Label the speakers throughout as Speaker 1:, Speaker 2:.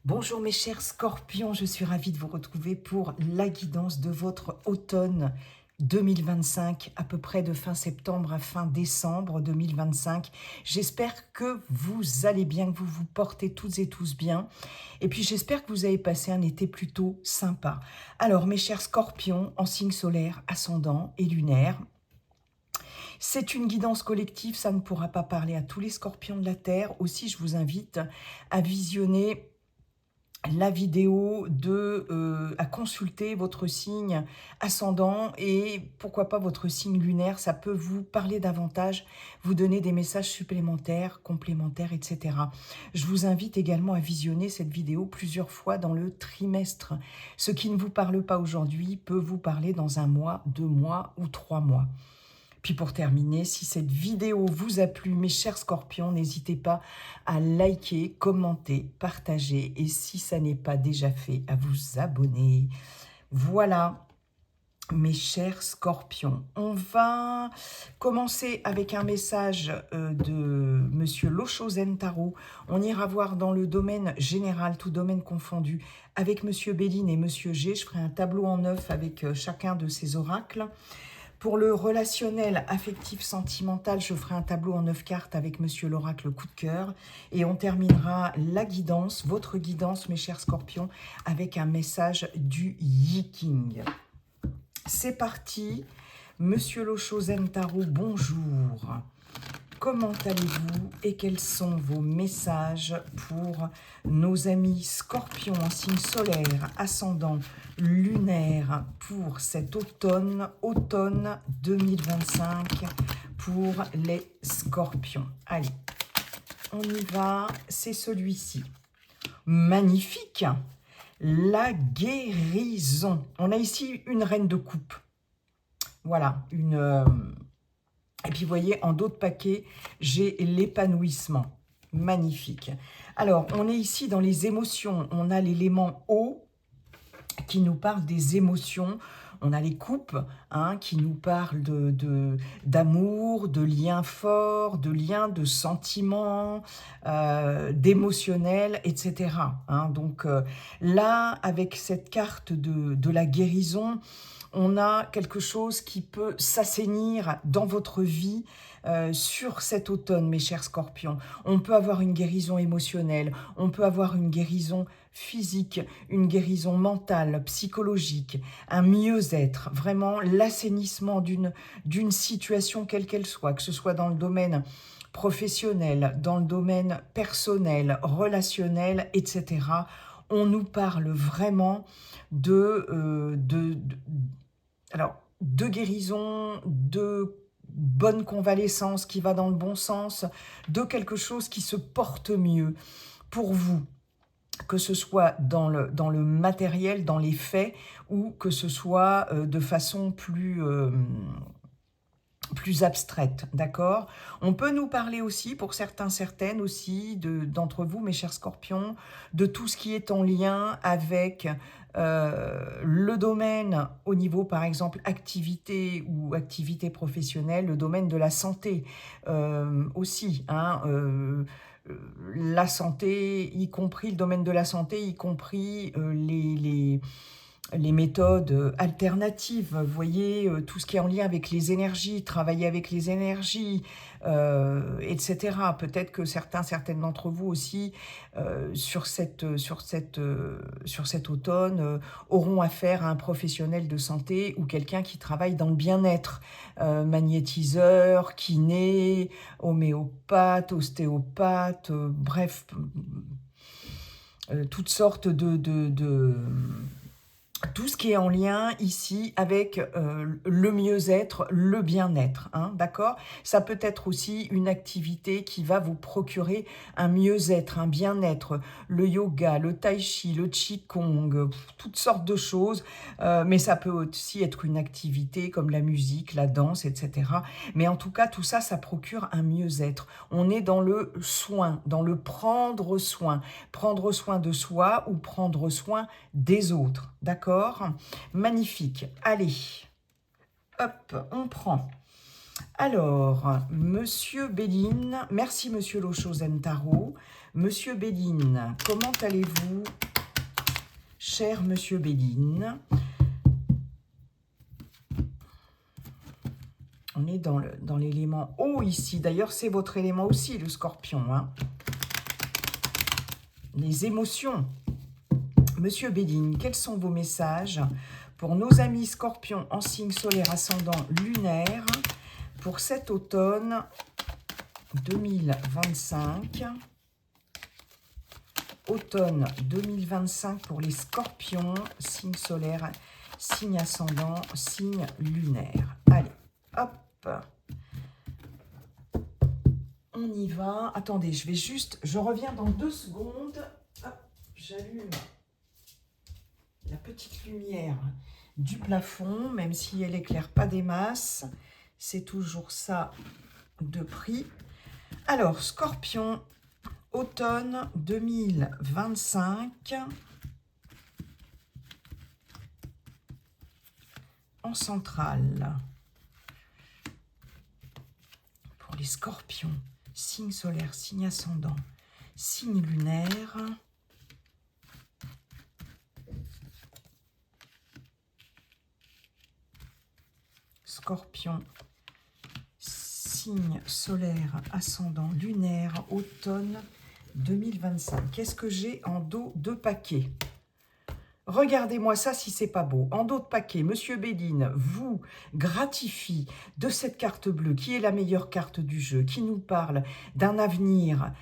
Speaker 1: Bonjour mes chers scorpions, je suis ravie de vous retrouver pour la guidance de votre automne 2025, à peu près de fin septembre à fin décembre 2025. J'espère que vous allez bien, que vous vous portez toutes et tous bien. Et puis j'espère que vous avez passé un été plutôt sympa. Alors mes chers scorpions, en signe solaire, ascendant et lunaire, c'est une guidance collective, ça ne pourra pas parler à tous les scorpions de la Terre. Aussi, je vous invite à visionner la vidéo à consulter votre signe ascendant et pourquoi pas votre signe lunaire. Ça peut vous parler davantage, vous donner des messages supplémentaires, complémentaires, etc. Je vous invite également à visionner cette vidéo plusieurs fois dans le trimestre. Ce qui ne vous parle pas aujourd'hui peut vous parler dans un mois, 2 mois ou 3 mois. Puis pour terminer, si cette vidéo vous a plu, mes chers scorpions, n'hésitez pas à liker, commenter, partager et si ça n'est pas déjà fait, à vous abonner. Voilà, mes chers scorpions. On va commencer avec un message de Monsieur Lochozen Tarot. On ira voir dans le domaine général, tout domaine confondu, avec Monsieur Béline et Monsieur G. Je ferai un tableau en 9 avec chacun de ces oracles. Pour le relationnel, affectif, sentimental, je ferai un tableau en 9 cartes avec Monsieur l'oracle coup de cœur. Et on terminera la guidance, votre guidance, mes chers scorpions, avec un message du Yi King. C'est parti. Monsieur Lochozen Tarot, bonjour. Comment allez-vous et quels sont vos messages pour nos amis scorpions en signe solaire, ascendant, lunaire pour cet automne 2025 pour les scorpions? Allez, on y va, c'est celui-ci. Magnifique, la guérison. On a ici une reine de coupe. Voilà, et puis, vous voyez, en dos de paquet, j'ai l'épanouissement. Magnifique. Alors, on est ici dans les émotions. On a l'élément eau qui nous parle des émotions. On a les coupes qui nous parlent d'amour, de liens forts, de liens de sentiments, d'émotionnel, etc. Donc là, avec cette carte de la guérison, on a quelque chose qui peut s'assainir dans votre vie sur cet automne, mes chers scorpions. On peut avoir une guérison émotionnelle, on peut avoir une guérison physique, une guérison mentale, psychologique, un mieux-être, vraiment l'assainissement d'une situation quelle qu'elle soit, que ce soit dans le domaine professionnel, dans le domaine personnel, relationnel, etc. On nous parle vraiment de guérison, de bonne convalescence qui va dans le bon sens, de quelque chose qui se porte mieux pour vous, que ce soit dans le matériel, dans les faits, ou que ce soit de façon plus abstraite, d'accord? On peut nous parler aussi, pour certains, certaines aussi, d'entre vous, mes chers scorpions, de tout ce qui est en lien avec le domaine au niveau, par exemple, activité ou activité professionnelle, le domaine de la santé aussi, la santé, y compris le domaine de la santé, y compris les méthodes alternatives, vous voyez, tout ce qui est en lien avec les énergies, travailler avec les énergies, etc. Peut-être que certaines d'entre vous aussi, sur cet automne, auront affaire à un professionnel de santé ou quelqu'un qui travaille dans le bien-être, magnétiseur, kiné, homéopathe, ostéopathe, bref, toutes sortes tout ce qui est en lien ici avec le mieux-être, le bien-être, d'accord? Ça peut être aussi une activité qui va vous procurer un mieux-être, un bien-être, le yoga, le tai chi, le qigong, toutes sortes de choses, mais ça peut aussi être une activité comme la musique, la danse, etc. Mais en tout cas, tout ça, ça procure un mieux-être. On est dans le soin, dans le prendre soin de soi ou prendre soin des autres, d'accord? Magnifique. Allez, hop, on prend. Alors, Monsieur Béline, merci Monsieur Lochozen Tarot. Monsieur Béline, comment allez-vous, cher Monsieur Béline? On est dans l'élément eau ici. D'ailleurs, c'est votre élément aussi, le scorpion. Hein. Les émotions. Monsieur Béline, quels sont vos messages pour nos amis scorpions en signe solaire ascendant lunaire pour cet automne 2025? Automne 2025 pour les scorpions, signe solaire, signe ascendant, signe lunaire. Allez, hop. On y va. Attendez, je reviens dans 2 secondes. Hop, j'allume la petite lumière du plafond, même si elle éclaire pas des masses. C'est toujours ça de prix. Alors, Scorpion, automne 2025. En centrale. Pour les Scorpions, signe solaire, signe ascendant, signe lunaire. Scorpion, signe solaire, ascendant, lunaire, automne 2025. Qu'est-ce que j'ai en dos de paquet? Regardez-moi ça si c'est pas beau. En dos de paquet, Monsieur Béline vous gratifie de cette carte bleue qui est la meilleure carte du jeu, qui nous parle d'un avenir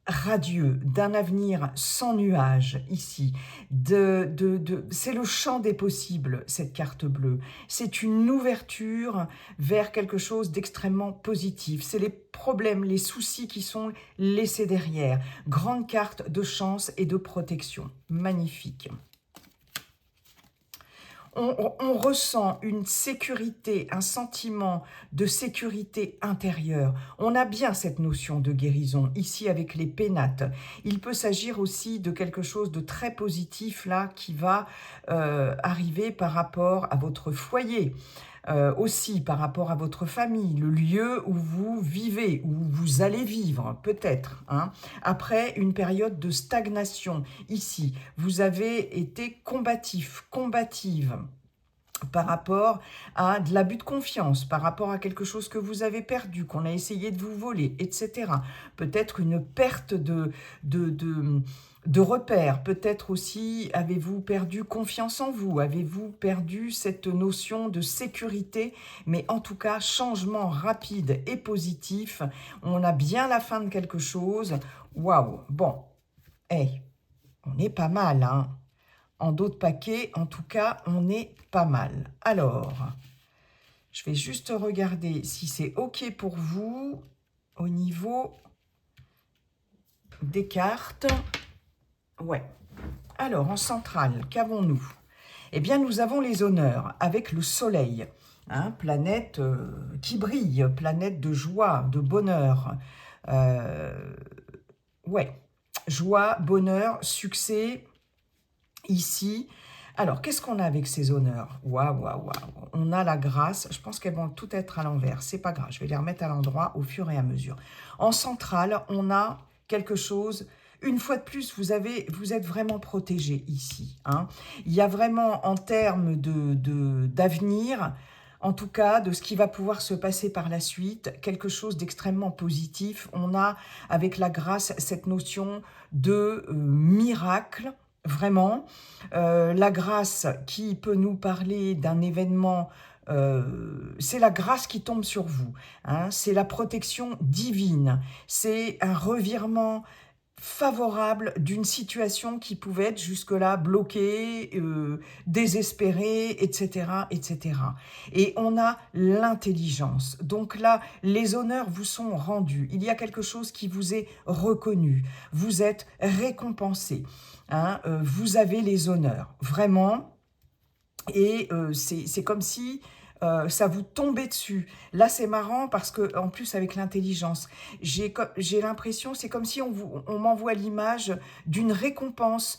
Speaker 1: radieux, d'un avenir sans nuages ici. C'est le champ des possibles, cette carte bleue. C'est une ouverture vers quelque chose d'extrêmement positif. C'est les problèmes, les soucis qui sont laissés derrière. Grande carte de chance et de protection. Magnifique. On ressent une sécurité, un sentiment de sécurité intérieure. On a bien cette notion de guérison, ici avec les pénates. Il peut s'agir aussi de quelque chose de très positif, là, qui va arriver par rapport à votre foyer. Aussi par rapport à votre famille, le lieu où vous vivez, où vous allez vivre, peut-être. Hein. Après une période de stagnation, ici, vous avez été combatif, combative par rapport à de l'abus de confiance, par rapport à quelque chose que vous avez perdu, qu'on a essayé de vous voler, etc. Peut-être une perte de repères, peut-être aussi avez-vous perdu confiance en vous, avez-vous perdu cette notion de sécurité, mais en tout cas, changement rapide et positif, on a bien la fin de quelque chose, waouh, bon, hey, on est pas mal, hein. En dos de paquet, en tout cas, on est pas mal. Alors, je vais juste regarder si c'est OK pour vous au niveau des cartes. Ouais. Alors, en centrale, qu'avons-nous? Eh bien, nous avons les honneurs avec le soleil. Hein, planète qui brille, planète de joie, de bonheur. Ouais. Joie, bonheur, succès. Ici, alors, qu'est-ce qu'on a avec ces honneurs? Waouh, waouh, waouh. On a la grâce. Je pense qu'elles vont toutes être à l'envers. C'est pas grave, je vais les remettre à l'endroit au fur et à mesure. En centrale, on a quelque chose. Une fois de plus, vous êtes vraiment protégé ici. Hein. Il y a vraiment, en termes d'avenir, en tout cas, de ce qui va pouvoir se passer par la suite, quelque chose d'extrêmement positif. On a, avec la grâce, cette notion de miracle. Vraiment, la grâce qui peut nous parler d'un événement, c'est la grâce qui tombe sur vous, hein, c'est la protection divine, c'est un revirement favorable d'une situation qui pouvait être jusque-là bloquée, désespérée, etc., etc. Et on a l'intelligence. Donc là, les honneurs vous sont rendus. Il y a quelque chose qui vous est reconnu. Vous êtes récompensé. Hein, vous avez les honneurs, vraiment. Et c'est comme si ça vous tombait dessus. Là, c'est marrant parce que, en plus, avec l'intelligence, j'ai l'impression, c'est comme si on m'envoie l'image d'une récompense,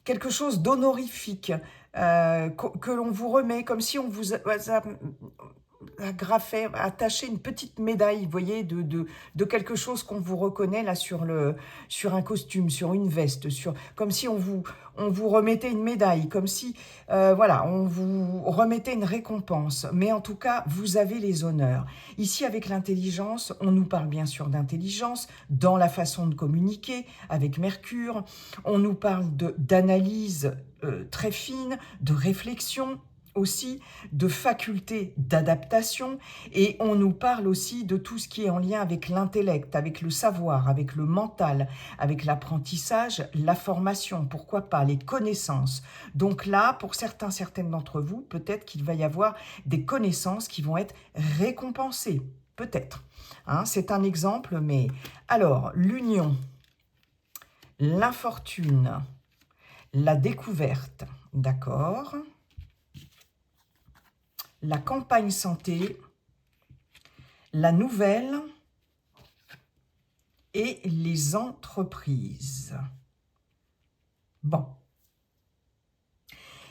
Speaker 1: quelque chose d'honorifique que l'on vous remet, comme si on vous attacher une petite médaille, vous voyez, de quelque chose qu'on vous reconnaît là sur un costume, sur une veste, comme si on vous remettait une médaille, comme si, voilà, on vous remettait une récompense. Mais en tout cas, vous avez les honneurs. Ici, avec l'intelligence, on nous parle bien sûr d'intelligence dans la façon de communiquer avec Mercure. On nous parle d'analyse très fine, de réflexion aussi, de faculté d'adaptation, et on nous parle aussi de tout ce qui est en lien avec l'intellect, avec le savoir, avec le mental, avec l'apprentissage, la formation, pourquoi pas, les connaissances. Donc là, pour certaines d'entre vous, peut-être qu'il va y avoir des connaissances qui vont être récompensées, peut-être. Hein, c'est un exemple, mais alors, l'union, l'infortune, la découverte, d'accord ? La campagne santé, la nouvelle et les entreprises. Bon.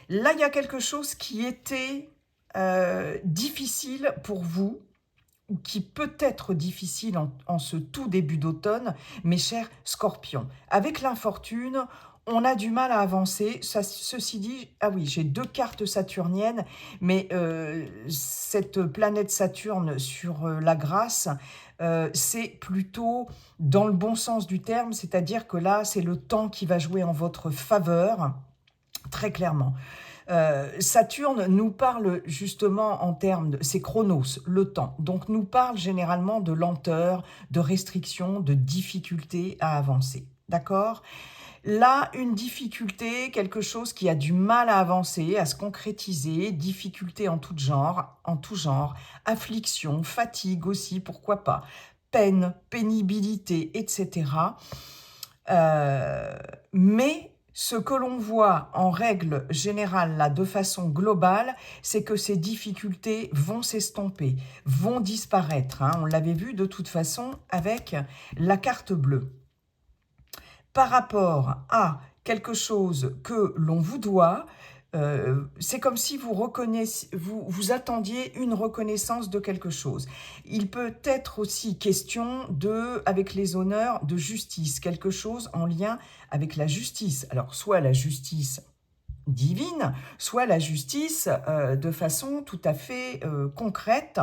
Speaker 1: Là, il y a quelque chose qui était difficile pour vous, ou qui peut être difficile en ce tout début d'automne, mes chers scorpions. Avec l'infortune, on a du mal à avancer. Ceci dit, ah oui, j'ai 2 cartes saturniennes, mais cette planète Saturne sur la grâce, c'est plutôt dans le bon sens du terme, c'est-à-dire que là, c'est le temps qui va jouer en votre faveur, très clairement. Saturne nous parle justement en termes c'est Chronos, le temps. Donc nous parle généralement de lenteur, de restriction, de difficulté à avancer. D'accord ? Là, une difficulté, quelque chose qui a du mal à avancer, à se concrétiser, difficulté en tout genre, affliction, fatigue aussi, pourquoi pas, peine, pénibilité, etc. Mais ce que l'on voit en règle générale, là, de façon globale, c'est que ces difficultés vont s'estomper, vont disparaître. Hein. On l'avait vu de toute façon avec la carte bleue. Par rapport à quelque chose que l'on vous doit, c'est comme si vous attendiez une reconnaissance de quelque chose. Il peut être aussi question avec les honneurs, de justice, quelque chose en lien avec la justice. Alors, soit la justice divine, soit la justice de façon tout à fait concrète.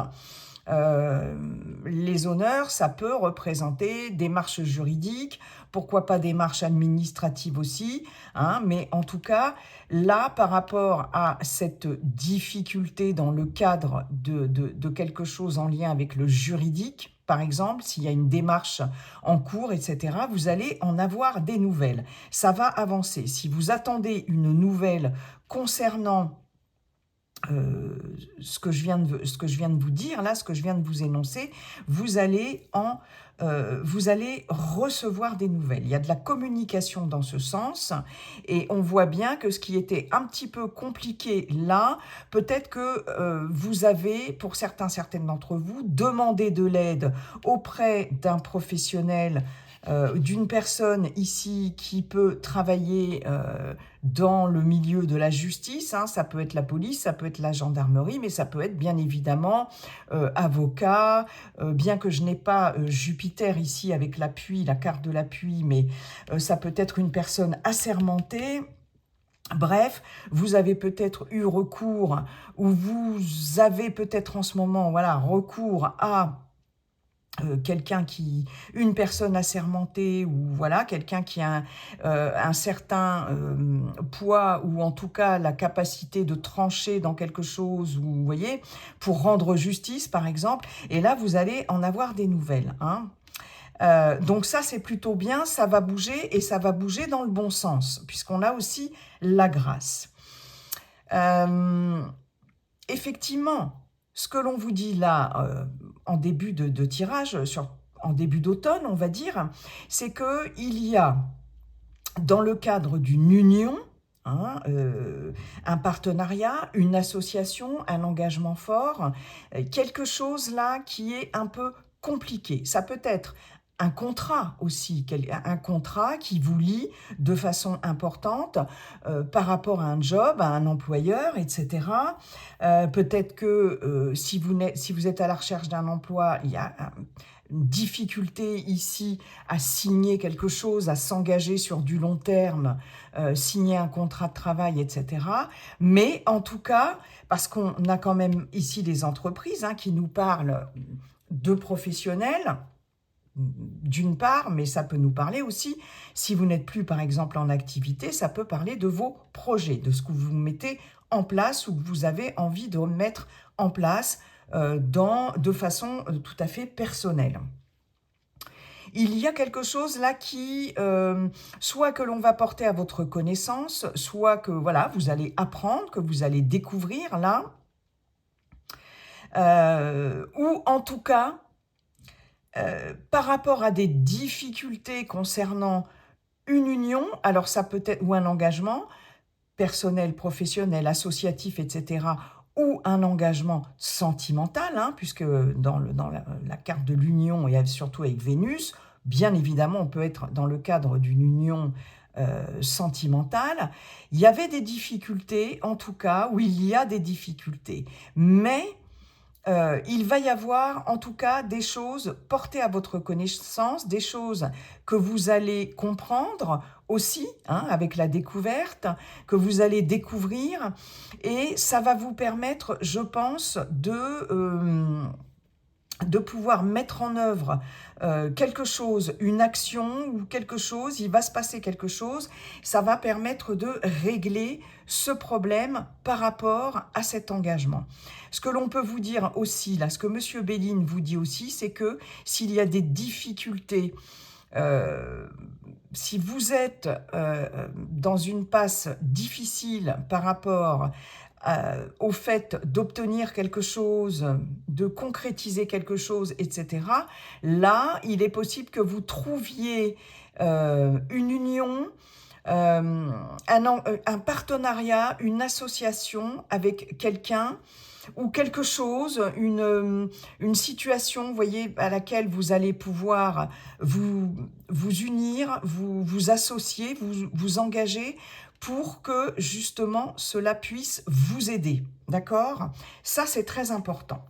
Speaker 1: Les honneurs, ça peut représenter des marches juridiques, pourquoi pas des marches administratives aussi, hein, mais en tout cas, là, par rapport à cette difficulté dans le cadre de quelque chose en lien avec le juridique, par exemple, s'il y a une démarche en cours, etc., vous allez en avoir des nouvelles. Ça va avancer. Si vous attendez une nouvelle concernant ce que je viens de vous dire, là, ce que je viens de vous énoncer, vous allez recevoir des nouvelles. Il y a de la communication dans ce sens, et on voit bien que ce qui était un petit peu compliqué là, peut-être que vous avez, pour certaines d'entre vous, demandé de l'aide auprès d'un professionnel, d'une personne ici qui peut travailler dans le milieu de la justice, hein, ça peut être la police, ça peut être la gendarmerie, mais ça peut être bien évidemment avocat, bien que je n'ai pas Jupiter ici avec l'appui, la carte de l'appui, mais ça peut être une personne assermentée. Bref, vous avez peut-être eu recours, ou vous avez peut-être en ce moment, voilà, recours à une personne assermentée, ou voilà, quelqu'un qui a un certain poids, ou en tout cas la capacité de trancher dans quelque chose, ou vous voyez, pour rendre justice par exemple, et là vous allez en avoir des nouvelles, hein. Donc ça c'est plutôt bien, ça va bouger, et ça va bouger dans le bon sens, puisqu'on a aussi la grâce. Effectivement, ce que l'on vous dit là, en début de tirage, en début d'automne, on va dire, c'est qu'il y a, dans le cadre d'une union, hein, un partenariat, une association, un engagement fort, quelque chose là qui est un peu compliqué. Ça peut être un contrat aussi, un contrat qui vous lie de façon importante par rapport à un job, à un employeur, etc. Peut-être que si vous êtes à la recherche d'un emploi, il y a une difficulté ici à signer quelque chose, à s'engager sur du long terme, signer un contrat de travail, etc. Mais en tout cas, parce qu'on a quand même ici des entreprises qui nous parlent de professionnels, d'une part, mais ça peut nous parler aussi, si vous n'êtes plus par exemple en activité, ça peut parler de vos projets, de ce que vous mettez en place ou que vous avez envie de mettre en place de façon tout à fait personnelle. Il y a quelque chose là qui, soit que l'on va porter à votre connaissance, soit que voilà, vous allez apprendre, que vous allez découvrir là, ou en tout cas, par rapport à des difficultés concernant une union, alors ça peut être, ou un engagement personnel, professionnel, associatif, etc., ou un engagement sentimental, puisque dans la carte de l'union, et surtout avec Vénus, bien évidemment, on peut être dans le cadre d'une union sentimentale. Il y avait des difficultés, en tout cas, ou il y a des difficultés, mais il va y avoir en tout cas des choses portées à votre connaissance, des choses que vous allez comprendre aussi, avec la découverte, que vous allez découvrir, et ça va vous permettre, je pense, de pouvoir mettre en œuvre quelque chose, une action ou quelque chose, il va se passer quelque chose, ça va permettre de régler ce problème par rapport à cet engagement. Ce que l'on peut vous dire aussi, là, ce que M. Béline vous dit aussi, c'est que s'il y a des difficultés, si vous êtes dans une passe difficile par rapport au fait d'obtenir quelque chose, de concrétiser quelque chose, etc., là, il est possible que vous trouviez une union, un partenariat, une association avec quelqu'un ou quelque chose, une situation, vous voyez, à laquelle vous allez pouvoir vous unir, vous associer, vous engager pour que justement cela puisse vous aider, d'accord? Ça, c'est très important.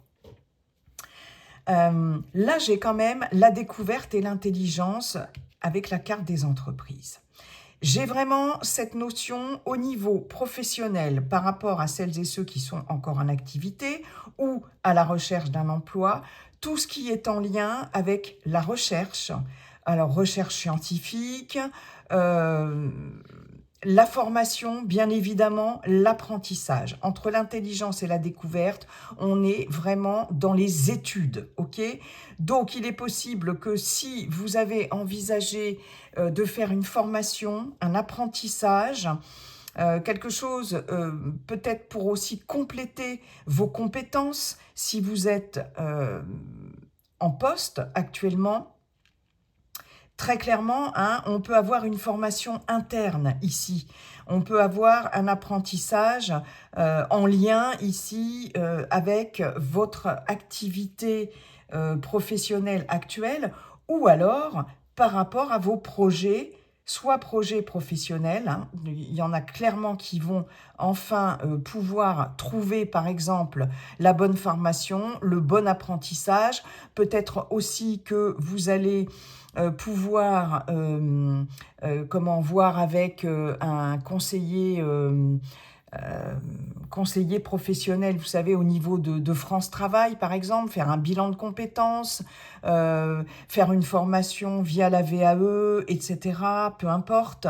Speaker 1: Là, j'ai quand même la découverte et l'intelligence avec la carte des entreprises. J'ai vraiment cette notion au niveau professionnel par rapport à celles et ceux qui sont encore en activité ou à la recherche d'un emploi, tout ce qui est en lien avec la recherche, alors recherche scientifique, la formation, bien évidemment, l'apprentissage. Entre l'intelligence et la découverte, on est vraiment dans les études, ok? Donc, il est possible que si vous avez envisagé de faire une formation, un apprentissage, quelque chose peut-être pour aussi compléter vos compétences, si vous êtes en poste actuellement, très clairement, on peut avoir une formation interne ici. On peut avoir un apprentissage en lien ici avec votre activité professionnelle actuelle ou alors par rapport à vos projets, soit projets professionnels. Il y en a clairement qui vont enfin pouvoir trouver par exemple la bonne formation, le bon apprentissage. Peut-être aussi que vous allez pouvoir comment voir avec un conseiller professionnel, vous savez, au niveau de France Travail, par exemple, faire un bilan de compétences, faire une formation via la VAE, etc., peu importe,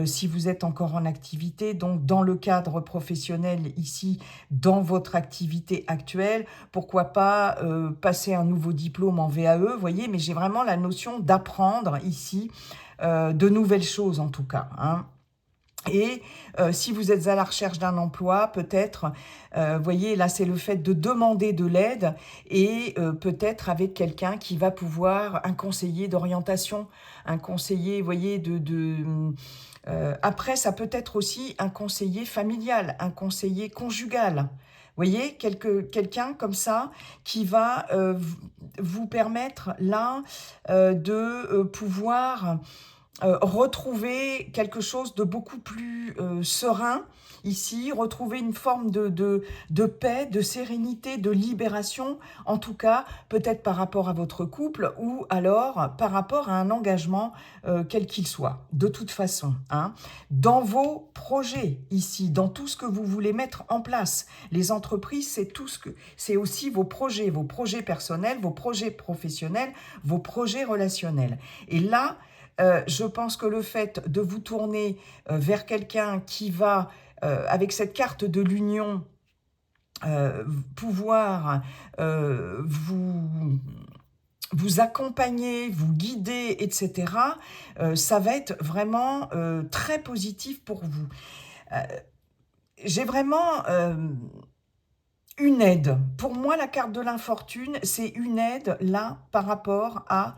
Speaker 1: si vous êtes encore en activité, donc dans le cadre professionnel ici, dans votre activité actuelle, pourquoi pas passer un nouveau diplôme en VAE, vous voyez, mais j'ai vraiment la notion d'apprendre ici de nouvelles choses en tout cas, Et si vous êtes à la recherche d'un emploi, peut-être, voyez, là c'est le fait de demander de l'aide et peut-être avec quelqu'un qui va pouvoir, un conseiller d'orientation, un conseiller, voyez, après ça peut être aussi un conseiller familial, un conseiller conjugal, voyez, quelqu'un comme ça qui va vous permettre là de pouvoir retrouver quelque chose de beaucoup plus serein ici, retrouver une forme de paix, de sérénité, de libération, en tout cas peut-être par rapport à votre couple ou alors par rapport à un engagement quel qu'il soit, de toute façon. Hein. Dans vos projets ici, dans tout ce que vous voulez mettre en place, les entreprises, c'est aussi vos projets personnels, vos projets professionnels, vos projets relationnels. Et là, je pense que le fait de vous tourner vers quelqu'un qui va, avec cette carte de l'union, pouvoir vous accompagner, vous guider, etc., ça va être vraiment très positif pour vous. J'ai vraiment une aide. Pour moi, la carte de l'infortune, c'est une aide là par rapport à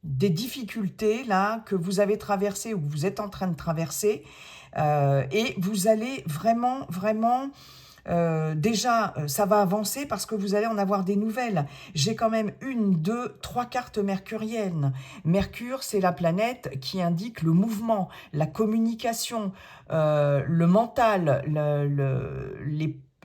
Speaker 1: des difficultés là que vous avez traversées ou que vous êtes en train de traverser et vous allez vraiment déjà ça va avancer parce que vous allez en avoir des nouvelles. J'ai quand même 1, 2, 3 cartes mercuriennes. Mercure, c'est la planète qui indique le mouvement, la communication, le mental,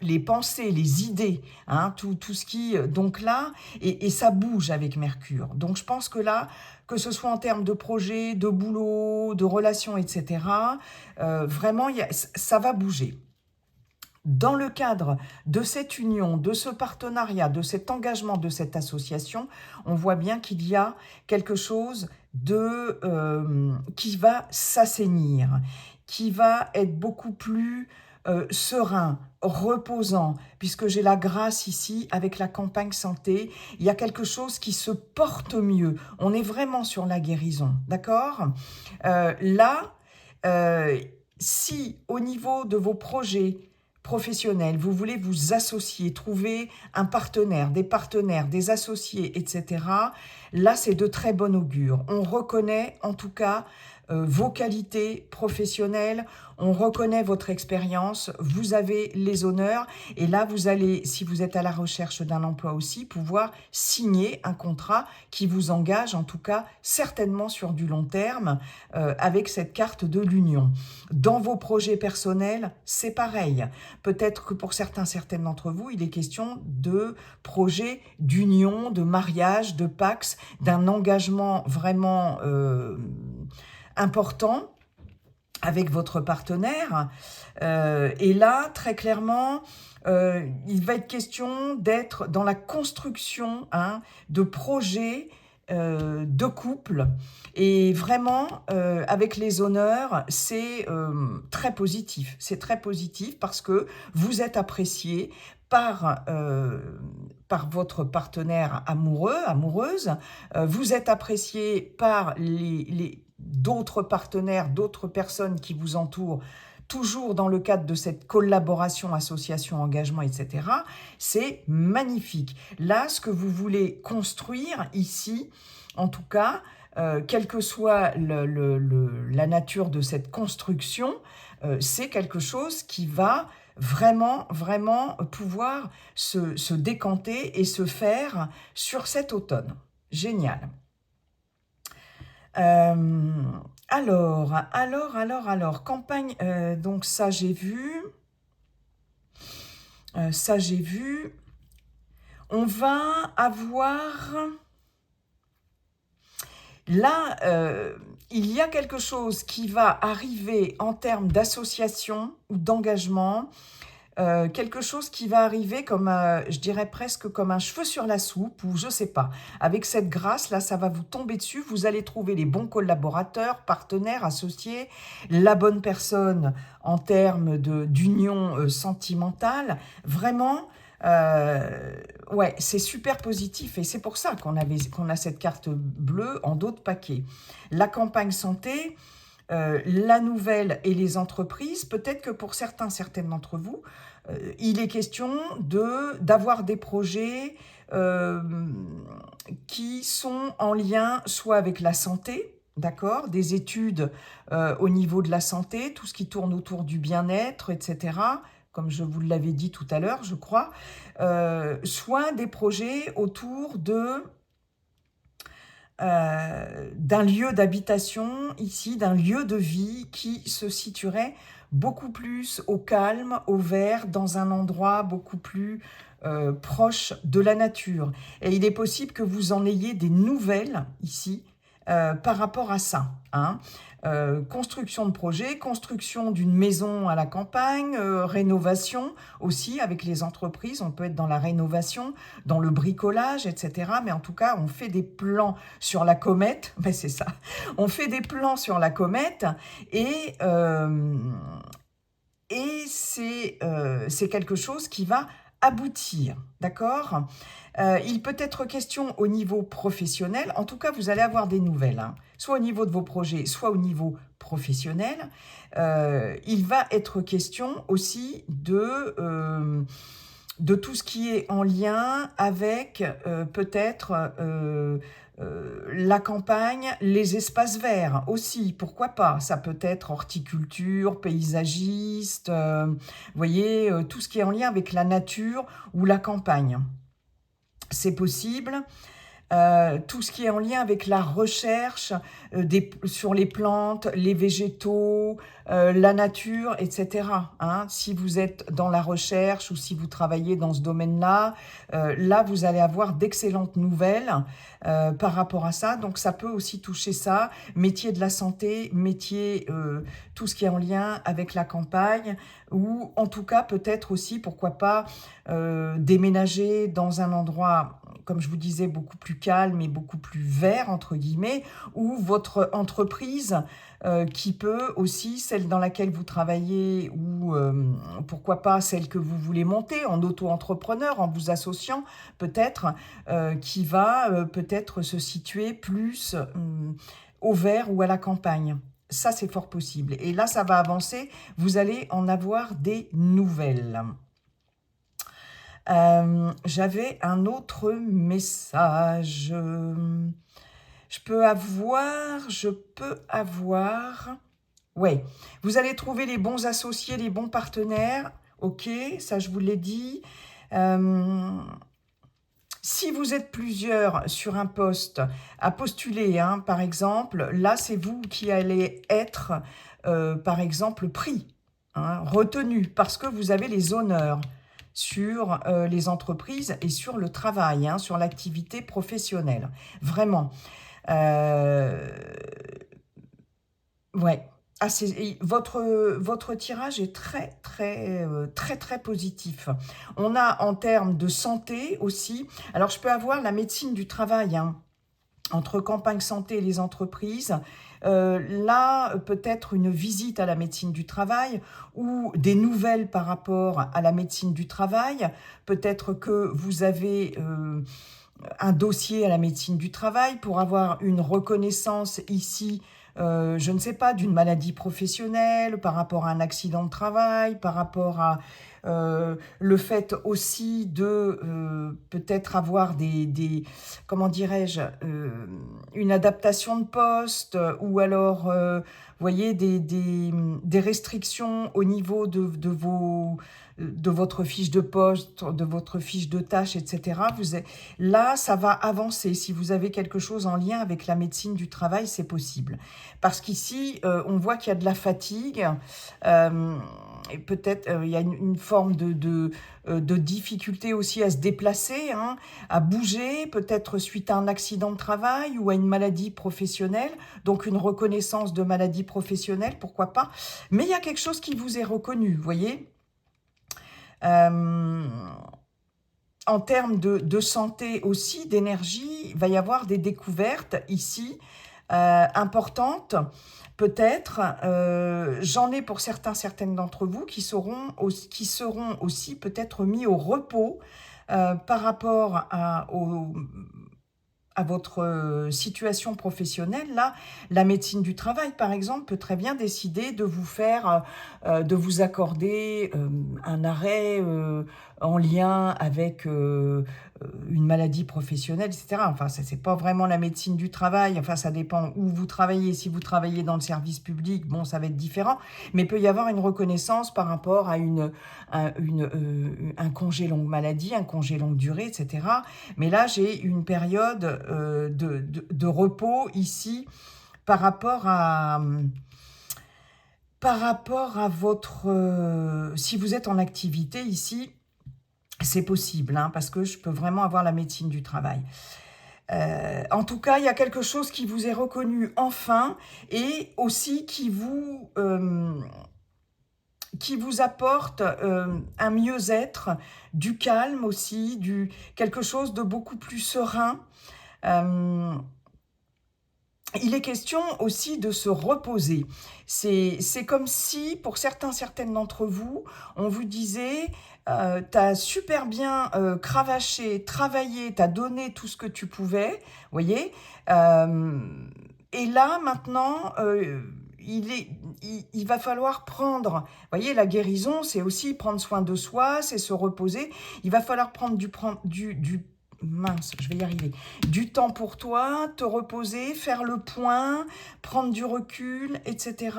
Speaker 1: les pensées, les idées, hein, tout ce qui... Donc là, et ça bouge avec Mercure. Donc je pense que là, que ce soit en termes de projet, de boulot, de relations, etc., vraiment, ça va bouger. Dans le cadre de cette union, de ce partenariat, de cet engagement, de cette association, on voit bien qu'il y a quelque chose qui va s'assainir, qui va être beaucoup plus serein, reposant, puisque j'ai la grâce ici avec la campagne santé, il y a quelque chose qui se porte mieux. On est vraiment sur la guérison, d'accord? Là, si au niveau de vos projets professionnels, vous voulez vous associer, trouver un partenaire, des associés, etc., là, c'est de très bon augure. On reconnaît en tout cas vos qualités professionnelles, on reconnaît votre expérience, vous avez les honneurs et là, vous allez, si vous êtes à la recherche d'un emploi aussi, pouvoir signer un contrat qui vous engage, en tout cas, certainement sur du long terme, avec cette carte de l'union. Dans vos projets personnels, c'est pareil. Peut-être que pour certaines d'entre vous, il est question de projets d'union, de mariage, de pax, d'un engagement vraiment important avec votre partenaire. Et là, très clairement, il va être question d'être dans la construction de projets de couple. Et vraiment, avec les honneurs, c'est très positif. C'est très positif parce que vous êtes apprécié par votre partenaire amoureux, amoureuse. Vous êtes apprécié par d'autres partenaires, d'autres personnes qui vous entourent, toujours dans le cadre de cette collaboration, association, engagement, etc. C'est magnifique. Là, ce que vous voulez construire ici, en tout cas, quelle que soit la nature de cette construction, c'est quelque chose qui va vraiment pouvoir se décanter et se faire sur cet automne. Génial. Alors, campagne, donc ça j'ai vu, on va avoir, là, il y a quelque chose qui va arriver en termes d'association ou d'engagement, quelque chose qui va arriver comme, je dirais presque comme un cheveu sur la soupe, ou je sais pas. Avec cette grâce, là, ça va vous tomber dessus. Vous allez trouver les bons collaborateurs, partenaires, associés, la bonne personne en termes d'union sentimentale. Vraiment, ouais, c'est super positif. Et c'est pour ça qu'on a cette carte bleue en dos de paquet. La campagne santé... la nouvelle et les entreprises, peut-être que pour certaines d'entre vous, il est question d'avoir des projets qui sont en lien soit avec la santé, d'accord, des études au niveau de la santé, tout ce qui tourne autour du bien-être, etc., comme je vous l'avais dit tout à l'heure, je crois, soit des projets autour d'un lieu d'habitation ici, d'un lieu de vie qui se situerait beaucoup plus au calme, au vert, dans un endroit beaucoup plus proche de la nature. Et il est possible que vous en ayez des nouvelles ici par rapport à ça, hein. Construction de projet, construction d'une maison à la campagne, rénovation aussi avec les entreprises, on peut être dans la rénovation, dans le bricolage, etc. Mais en tout cas, on fait des plans sur la comète, ben c'est ça, on fait des plans sur la comète et c'est quelque chose qui va aboutir, d'accord? Il peut être question au niveau professionnel, en tout cas vous allez avoir des nouvelles, hein, soit au niveau de vos projets, soit au niveau professionnel. Il va être question aussi de tout ce qui est en lien avec peut-être la campagne, les espaces verts aussi, pourquoi pas. Ça peut être horticulture, paysagiste, vous voyez, tout ce qui est en lien avec la nature ou la campagne. C'est possible. Tout ce qui est en lien avec la recherche sur les plantes, les végétaux, la nature, etc. Hein. Si vous êtes dans la recherche ou si vous travaillez dans ce domaine-là, là, vous allez avoir d'excellentes nouvelles par rapport à ça. Donc, ça peut aussi toucher ça. Métier de la santé, métier, tout ce qui est en lien avec la campagne, ou en tout cas, peut-être aussi, pourquoi pas, déménager dans un endroit, comme je vous disais, beaucoup plus calme et beaucoup plus vert, entre guillemets, ou votre entreprise qui peut aussi, celle dans laquelle vous travaillez, ou pourquoi pas celle que vous voulez monter en auto-entrepreneur, en vous associant peut-être, qui va peut-être se situer plus au vert ou à la campagne. Ça, c'est fort possible. Et là, ça va avancer. Vous allez en avoir des nouvelles. J'avais un autre message. Je peux avoir... Ouais, vous allez trouver les bons associés, les bons partenaires. Ok, ça je vous l'ai dit. Si vous êtes plusieurs sur un poste à postuler, hein, par exemple, là c'est vous qui allez être, par exemple, pris, hein, retenu, parce que vous avez les honneurs sur les entreprises et sur le travail, hein, sur l'activité professionnelle. Vraiment. Ouais. Ah, votre tirage est très positif. On a en termes de santé aussi. Alors, je peux avoir la médecine du travail, hein, entre campagne santé et les entreprises. Là, peut-être une visite à la médecine du travail ou des nouvelles par rapport à la médecine du travail. Peut-être que vous avez un dossier à la médecine du travail pour avoir une reconnaissance ici, je ne sais pas, d'une maladie professionnelle, par rapport à un accident de travail, par rapport à le fait aussi de peut-être avoir comment dirais-je, une adaptation de poste, ou alors, vous voyez, des restrictions au niveau de votre fiche de poste, de votre fiche de tâche, etc. Là, ça va avancer. Si vous avez quelque chose en lien avec la médecine du travail, c'est possible. Parce qu'ici, on voit qu'il y a de la fatigue. Et peut-être il y a une forme de difficulté aussi à se déplacer, hein, à bouger, peut-être suite à un accident de travail ou à une maladie professionnelle. Donc, une reconnaissance de maladie professionnelle, pourquoi pas. Mais il y a quelque chose qui vous est reconnu, vous voyez. En termes de santé aussi, d'énergie, il va y avoir des découvertes ici importantes. Peut-être, j'en ai pour certaines d'entre vous qui seront aussi peut-être mis au repos par rapport à votre situation professionnelle. Là, la médecine du travail, par exemple, peut très bien décider de de vous accorder un arrêt en lien avec une maladie professionnelle, etc. Enfin, ça, c'est pas vraiment la médecine du travail. Enfin, ça dépend où vous travaillez. Si vous travaillez dans le service public, bon, ça va être différent. Mais il peut y avoir une reconnaissance par rapport à un congé longue maladie, un congé longue durée, etc. Mais là, j'ai une période de repos ici par rapport à votre... si vous êtes en activité ici, c'est possible, hein, parce que je peux vraiment avoir la médecine du travail. En tout cas, il y a quelque chose qui vous est reconnu enfin et aussi qui vous apporte un mieux-être, du calme aussi, quelque chose de beaucoup plus serein. Il est question aussi de se reposer. C'est comme si, pour certaines d'entre vous, on vous disait t'as super bien cravaché, travaillé, t'as donné tout ce que tu pouvais, voyez. Et là, maintenant, il va falloir prendre, voyez, la guérison, c'est aussi prendre soin de soi, c'est se reposer. Il va falloir prendre mince, je vais y arriver. Du temps pour toi, te reposer, faire le point, prendre du recul, etc.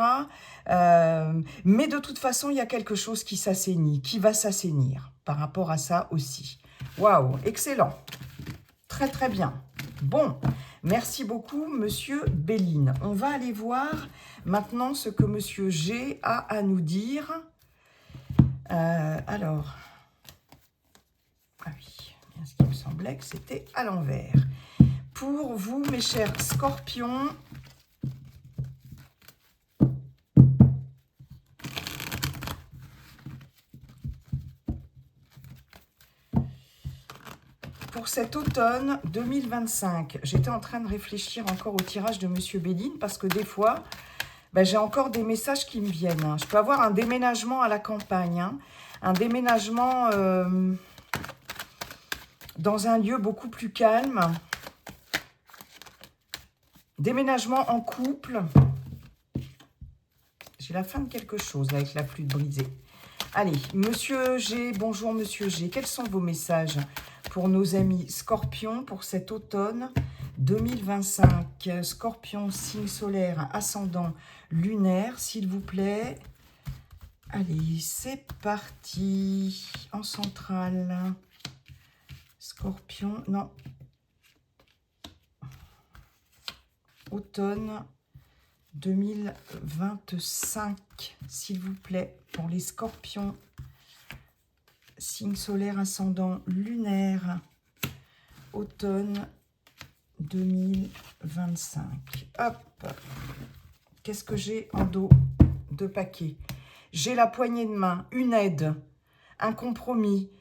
Speaker 1: Mais de toute façon, il y a quelque chose qui s'assainit, qui va s'assainir par rapport à ça aussi. Waouh, excellent. Très, très bien. Bon, merci beaucoup, Monsieur Béline. On va aller voir maintenant ce que Monsieur G a à nous dire. Alors... Ah oui, bien ce qui me semblait que c'était à l'envers. Pour vous, mes chers scorpions, pour cet automne 2025, j'étais en train de réfléchir encore au tirage de Monsieur Béline parce que des fois, j'ai encore des messages qui me viennent. Hein. Je peux avoir un déménagement à la campagne, hein, un déménagement dans un lieu beaucoup plus calme, déménagement en couple. J'ai la fin de quelque chose avec la flûte brisée. Allez, Monsieur G, bonjour Monsieur G. Quels sont vos messages pour nos amis Scorpions pour cet automne 2025? Scorpion, signe solaire, ascendant lunaire, s'il vous plaît. Allez, c'est parti. En centrale. Scorpion, non. Automne 2025, s'il vous plaît, pour les scorpions, signe solaire ascendant lunaire, automne 2025. Hop, qu'est-ce que j'ai en dos de paquet? J'ai la poignée de main, une aide, un compromis,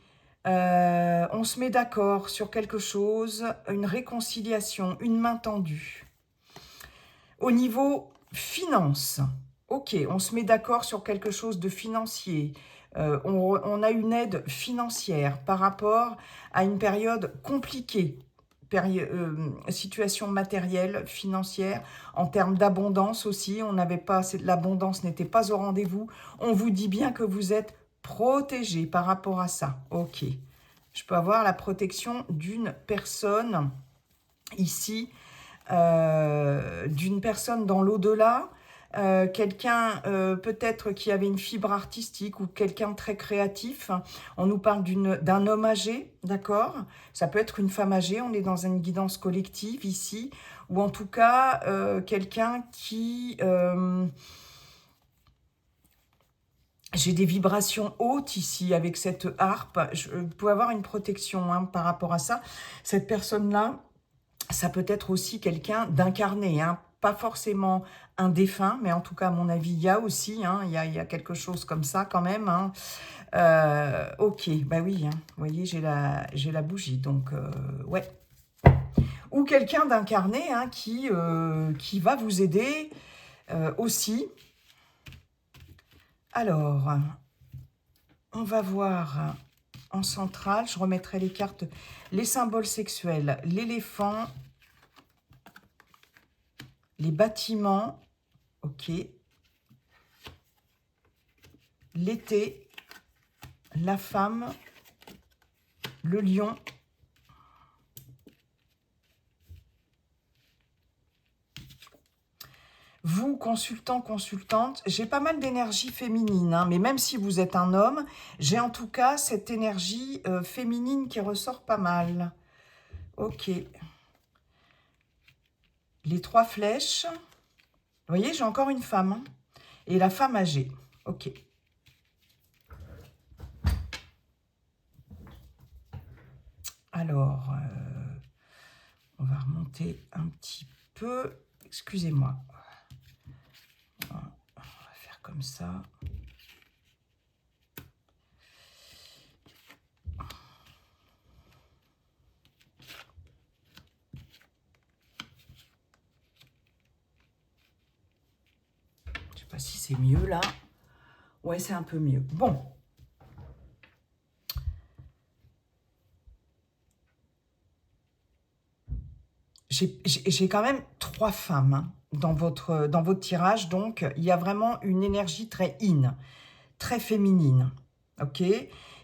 Speaker 1: on se met d'accord sur quelque chose, une réconciliation, une main tendue. Au niveau finance, ok, on se met d'accord sur quelque chose de financier. On a une aide financière par rapport à une période compliquée, situation matérielle, financière, en termes d'abondance aussi. L'abondance n'était pas au rendez-vous. On vous dit bien que vous êtes protégé par rapport à ça. Ok, je peux avoir la protection d'une personne ici, d'une personne dans l'au-delà, quelqu'un peut-être qui avait une fibre artistique ou quelqu'un de très créatif. On nous parle d'un homme âgé, d'accord? Ça peut être une femme âgée, on est dans une guidance collective ici, ou en tout cas quelqu'un qui... j'ai des vibrations hautes ici avec cette harpe. Je peux avoir une protection hein, par rapport à ça. Cette personne-là, ça peut être aussi quelqu'un d'incarné, hein, pas forcément un défunt, mais en tout cas, à mon avis, il y a aussi, hein, il y a quelque chose comme ça quand même. Hein. Ok, bah oui, hein, vous voyez, j'ai la bougie, donc ouais. Ou quelqu'un d'incarné hein, qui va vous aider aussi. Alors, on va voir en centrale, je remettrai les cartes, les symboles sexuels, l'éléphant, les bâtiments, ok, l'été, la femme, le lion, consultants, consultantes, j'ai pas mal d'énergie féminine, hein, mais même si vous êtes un homme, j'ai en tout cas cette énergie féminine qui ressort pas mal. Ok. Les 3 flèches. Vous voyez, j'ai encore une femme. Hein, et la femme âgée. Ok. Alors, on va remonter un petit peu. Excusez-moi. On va faire comme ça. Je sais pas si c'est mieux là. Ouais, c'est un peu mieux. Bon. J'ai quand même 3 femmes hein, dans votre tirage. Donc, il y a vraiment une énergie très yin, très féminine. Ok.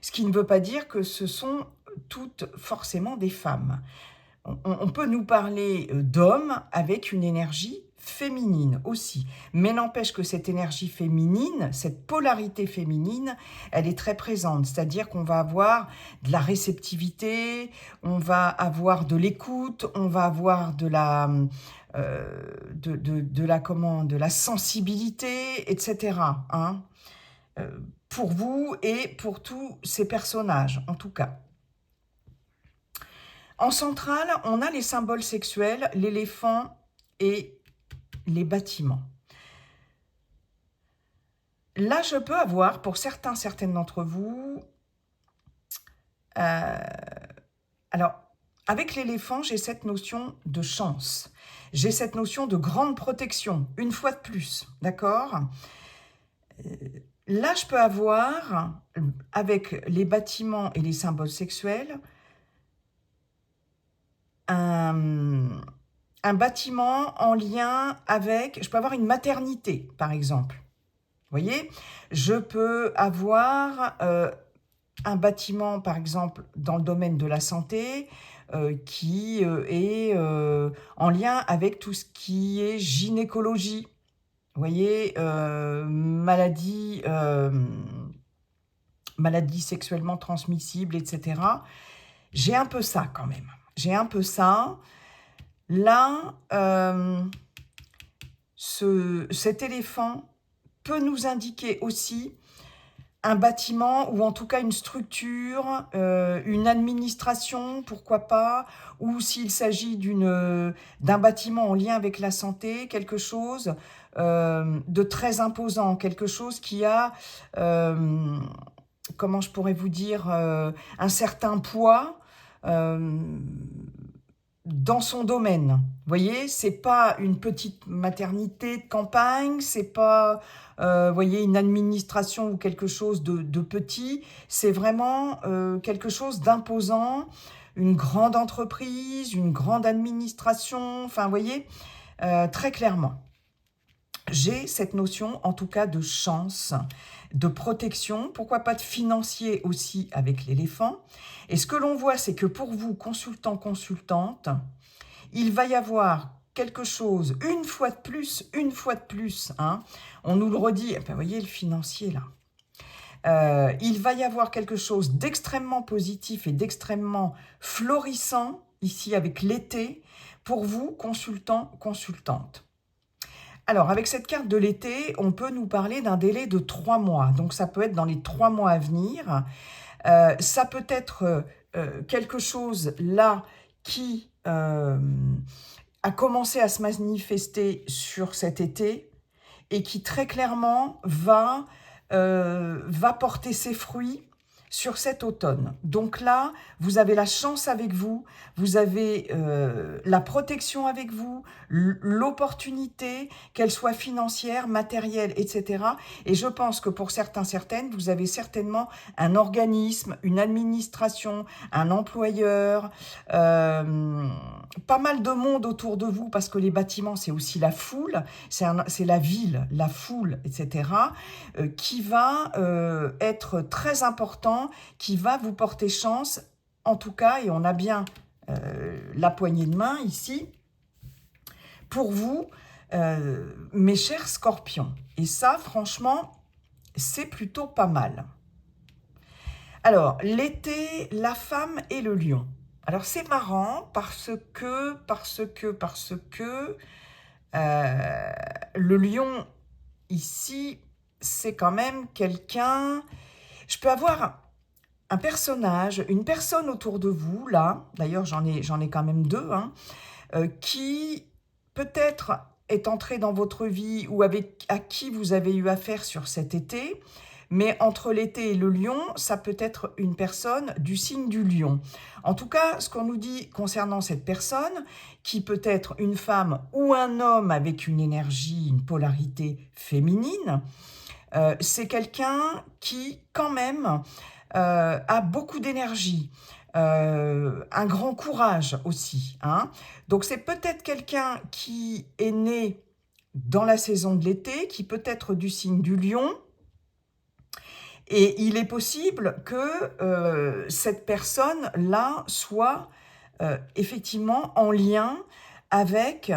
Speaker 1: Ce qui ne veut pas dire que ce sont toutes forcément des femmes. On peut nous parler d'hommes avec une énergie féminine aussi. Mais n'empêche que cette énergie féminine, cette polarité féminine, elle est très présente. C'est-à-dire qu'on va avoir de la réceptivité, on va avoir de l'écoute, on va avoir de la, de la sensibilité, etc. Hein, pour vous et pour tous ces personnages, en tout cas. En centrale, on a les symboles sexuels, l'éléphant et les bâtiments. Là, je peux avoir, pour certaines d'entre vous, alors, avec l'éléphant, j'ai cette notion de chance. J'ai cette notion de grande protection, une fois de plus, d'accord ? Là, je peux avoir, avec les bâtiments et les symboles sexuels, un bâtiment en lien avec... Je peux avoir une maternité, par exemple. Vous voyez ? Je peux avoir un bâtiment, par exemple, dans le domaine de la santé, qui est en lien avec tout ce qui est gynécologie. Vous voyez, maladies sexuellement transmissibles, etc. J'ai un peu ça quand même. J'ai un peu ça. Là, cet éléphant peut nous indiquer aussi un bâtiment ou en tout cas une structure, une administration, pourquoi pas, ou s'il s'agit d'un bâtiment en lien avec la santé, quelque chose de très imposant, quelque chose qui a, comment je pourrais vous dire, un certain poids dans son domaine. Vous voyez, c'est pas une petite maternité de campagne, c'est pas, voyez, une administration ou quelque chose de petit, c'est vraiment quelque chose d'imposant, une grande entreprise, une grande administration, enfin, vous voyez, très clairement. J'ai cette notion, en tout cas, de chance, de protection, pourquoi pas de financier aussi avec l'éléphant. Et ce que l'on voit, c'est que pour vous, consultants, consultantes, il va y avoir quelque chose, une fois de plus, hein, on nous le redit, vous voyez le financier là, il va y avoir quelque chose d'extrêmement positif et d'extrêmement florissant, ici avec l'été, pour vous, consultants, consultantes. Alors, avec cette carte de l'été, on peut nous parler d'un délai de 3 mois. Donc, ça peut être dans les 3 mois à venir. Ça peut être quelque chose là qui a commencé à se manifester sur cet été et qui très clairement va porter ses fruits sur cet automne. Donc là, vous avez la chance avec vous, vous avez la protection avec vous, l'opportunité, qu'elle soit financière, matérielle, etc. Et je pense que pour certaines, vous avez certainement un organisme, une administration, un employeur, pas mal de monde autour de vous, parce que les bâtiments, c'est aussi la foule, c'est la ville, la foule, etc., qui va être très important, qui va vous porter chance, en tout cas, et on a bien la poignée de main ici, pour vous, mes chers scorpions. Et ça, franchement, c'est plutôt pas mal. Alors, l'été, la femme et le lion. Alors, c'est marrant parce que le lion, ici, c'est quand même quelqu'un... Je peux avoir un personnage, une personne autour de vous, là, d'ailleurs j'en ai quand même deux, hein, qui peut-être est entré dans votre vie ou à qui vous avez eu affaire sur cet été, mais entre l'été et le lion, ça peut être une personne du signe du lion. En tout cas, ce qu'on nous dit concernant cette personne, qui peut être une femme ou un homme avec une énergie, une polarité féminine, c'est quelqu'un qui, quand même, a beaucoup d'énergie, un grand courage aussi, hein. Donc c'est peut-être quelqu'un qui est né dans la saison de l'été, qui peut être du signe du lion, et il est possible que cette personne-là soit effectivement en lien avec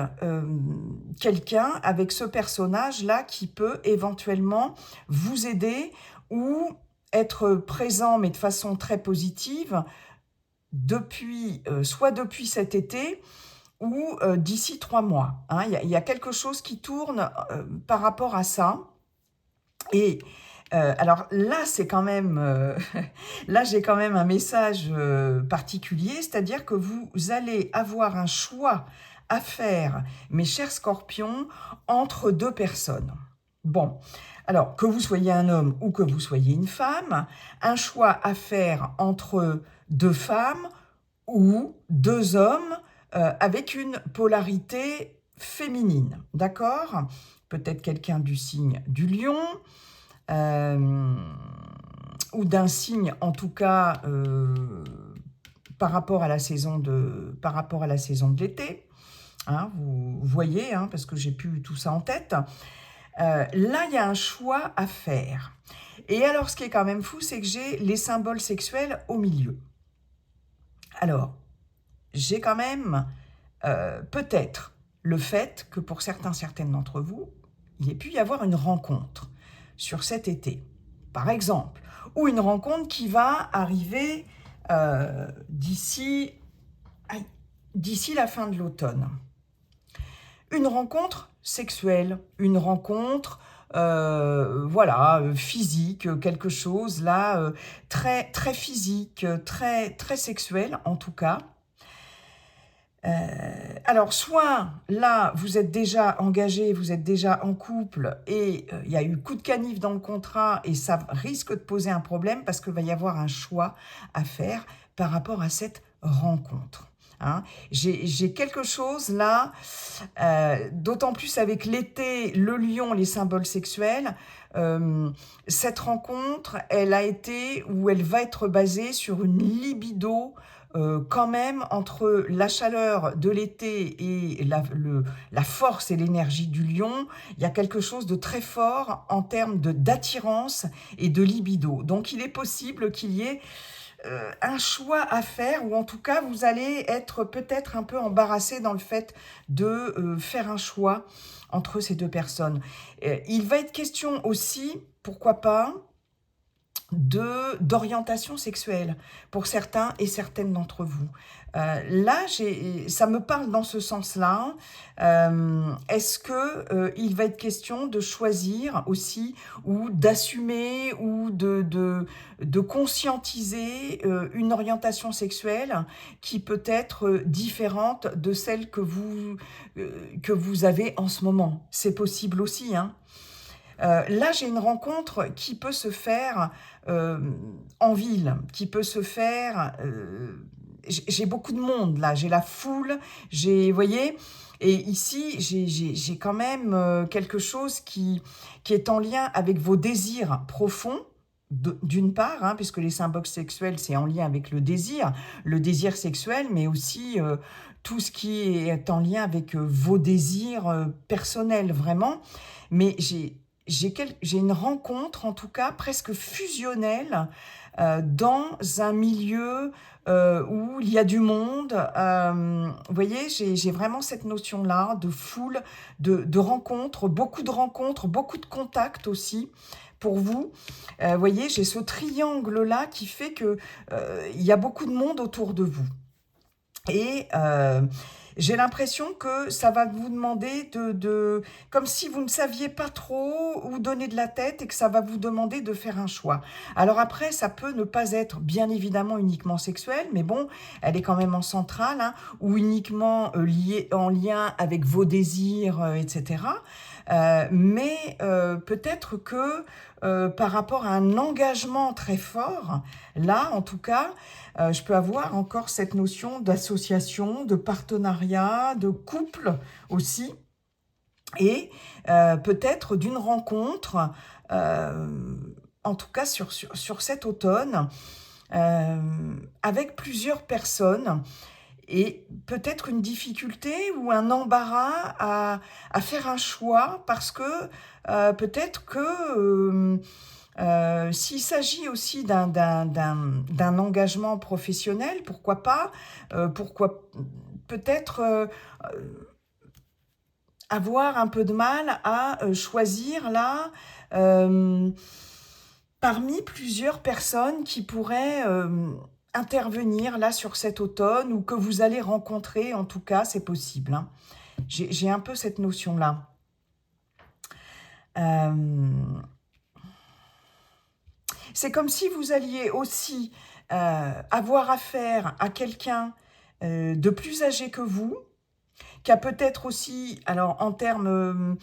Speaker 1: quelqu'un, avec ce personnage-là qui peut éventuellement vous aider ou être présent, mais de façon très positive, soit depuis cet été ou d'ici 3 mois. Hein. Il y a quelque chose qui tourne par rapport à ça. Et alors là, c'est quand même, là j'ai quand même un message particulier, c'est-à-dire que vous allez avoir un choix à faire, mes chers scorpions, entre deux personnes. Bon, alors que vous soyez un homme ou que vous soyez une femme, un choix à faire entre deux femmes ou deux hommes avec une polarité féminine, d'accord? Peut-être quelqu'un du signe du lion, euh, ou d'un signe en tout cas par rapport à la saison de l'été, hein, vous voyez, hein, parce que j'ai plus tout ça en tête. Là, il y a un choix à faire. Et alors, ce qui est quand même fou, c'est que j'ai les symboles sexuels au milieu. Alors, j'ai quand même peut-être le fait que pour certaines d'entre vous, il ait pu y avoir une rencontre sur cet été, par exemple, ou une rencontre qui va arriver d'ici la fin de l'automne. Une rencontre sexuelle, une rencontre voilà, physique, quelque chose là, très, très physique, très, très sexuel en tout cas. Alors, soit là, vous êtes déjà engagé, vous êtes déjà en couple et il y a eu coup de canif dans le contrat et ça risque de poser un problème parce qu'il va y avoir un choix à faire par rapport à cette rencontre. Hein. J'ai quelque chose là, d'autant plus avec l'été, le lion, les symboles sexuels. Cette rencontre, elle a été ou elle va être basée sur une libido quand même entre la chaleur de l'été et la force et l'énergie du lion. Il y a quelque chose de très fort en termes d'attirance et de libido. Donc il est possible qu'il y ait un choix à faire, ou en tout cas vous allez être peut-être un peu embarrassé dans le fait de faire un choix entre ces deux personnes. Il va être question aussi, pourquoi pas, d'orientation sexuelle pour certains et certaines d'entre vous. Là, ça me parle dans ce sens-là. Est-ce que il va être question de choisir aussi ou d'assumer ou de conscientiser une orientation sexuelle qui peut être différente de celle que vous avez en ce moment? C'est possible aussi, hein. Là, j'ai une rencontre qui peut se faire en ville, qui peut se faire... j'ai beaucoup de monde, là, j'ai la foule, vous voyez, et ici, j'ai quand même quelque chose qui est en lien avec vos désirs profonds, d'une part, hein, puisque les symboles sexuels, c'est en lien avec le désir sexuel, mais aussi tout ce qui est en lien avec vos désirs personnels, vraiment. Mais j'ai une rencontre, en tout cas, presque fusionnelle, dans un milieu où il y a du monde. Vous voyez, j'ai vraiment cette notion-là de foule, de rencontres, beaucoup de contacts aussi pour vous. Vous voyez, j'ai ce triangle-là qui fait que il y a beaucoup de monde autour de vous. Et j'ai l'impression que ça va vous demander comme si vous ne saviez pas trop où donner de la tête et que ça va vous demander de faire un choix. Alors après, ça peut ne pas être bien évidemment uniquement sexuel, mais bon, elle est quand même en centrale, hein, ou uniquement en lien avec vos désirs, etc. Mais peut-être que par rapport à un engagement très fort, là en tout cas, je peux avoir encore cette notion d'association, de partenariat, de couple aussi, et peut-être d'une rencontre, euh, en tout cas sur cet automne, avec plusieurs personnes, et peut-être une difficulté ou un embarras à faire un choix parce que peut-être que s'il s'agit aussi d'un engagement professionnel, pourquoi pas, pourquoi peut-être avoir un peu de mal à choisir là euh, parmi plusieurs personnes qui pourraient intervenir là sur cet automne ou que vous allez rencontrer, en tout cas, c'est possible, hein. J'ai un peu cette notion-là. C'est comme si vous alliez aussi avoir affaire à quelqu'un de plus âgé que vous, qui a peut-être aussi, alors en termes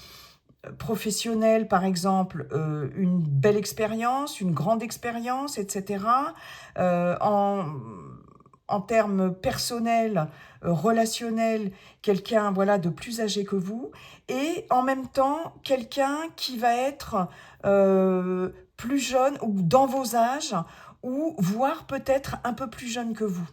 Speaker 1: professionnels par exemple, une belle expérience, une grande expérience, etc. En termes personnels, relationnels, quelqu'un voilà de plus âgé que vous, et en même temps quelqu'un qui va être plus jeune ou dans vos âges, ou voire peut-être un peu plus jeune que vous.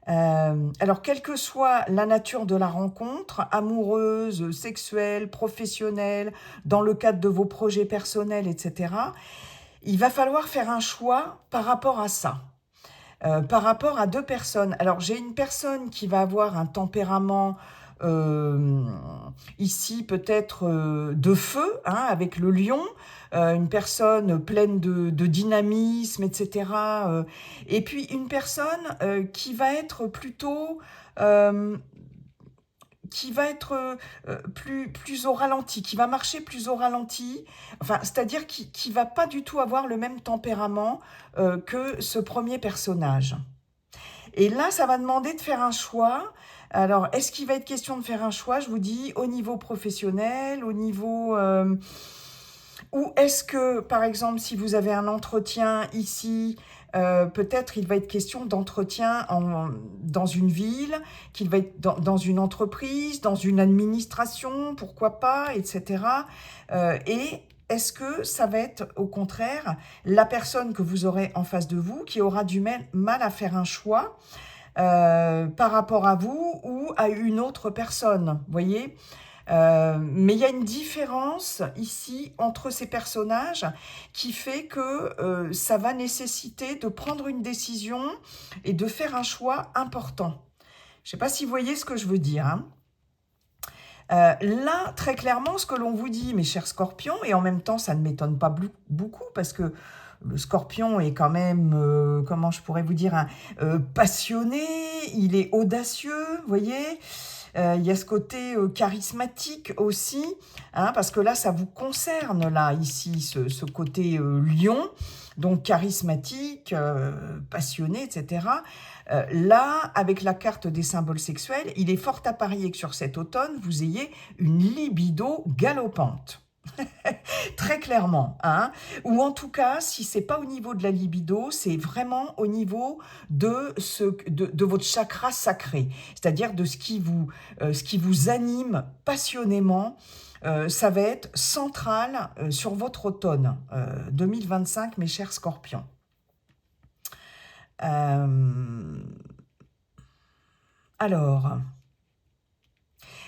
Speaker 1: Alors, quelle que soit la nature de la rencontre, amoureuse, sexuelle, professionnelle, dans le cadre de vos projets personnels, etc., il va falloir faire un choix par rapport à ça, par rapport à deux personnes. Alors, j'ai une personne qui va avoir un tempérament euh, ici peut-être de feu, hein, avec le lion, une personne pleine de dynamisme, etc. Et puis une personne euh, qui va être plus au ralenti, qui va marcher plus au ralenti, enfin, c'est-à-dire qui va pas du tout avoir le même tempérament que ce premier personnage. Et là, ça va demander de faire un choix. Alors, est-ce qu'il va être question de faire un choix, je vous dis, au niveau professionnel, au niveau... ou est-ce que, par exemple, si vous avez un entretien ici, peut-être il va être question d'entretien dans une ville, qu'il va être dans une entreprise, dans une administration, pourquoi pas, etc. Et est-ce que ça va être, au contraire, la personne que vous aurez en face de vous qui aura du mal à faire un choix par rapport à vous ou à une autre personne, vous voyez. Mais il y a une différence ici entre ces personnages qui fait que ça va nécessiter de prendre une décision et de faire un choix important. Je ne sais pas si vous voyez ce que je veux dire, hein. Là, très clairement, ce que l'on vous dit, mes chers scorpions, et en même temps, ça ne m'étonne pas beaucoup, parce que le scorpion est quand même, comment je pourrais vous dire, passionné, il est audacieux, vous voyez. Il y a ce côté charismatique aussi, hein, parce que là, ça vous concerne, là, ici, ce côté lion, donc charismatique, passionné, etc. Là, avec la carte des symboles sexuels, il est fort à parier que sur cet automne, vous ayez une libido galopante. Très clairement, hein. Ou en tout cas, si c'est pas au niveau de la libido, c'est vraiment au niveau de votre chakra sacré, c'est-à-dire de ce qui vous anime passionnément. Ça va être central sur votre automne 2025, mes chers scorpions. Alors,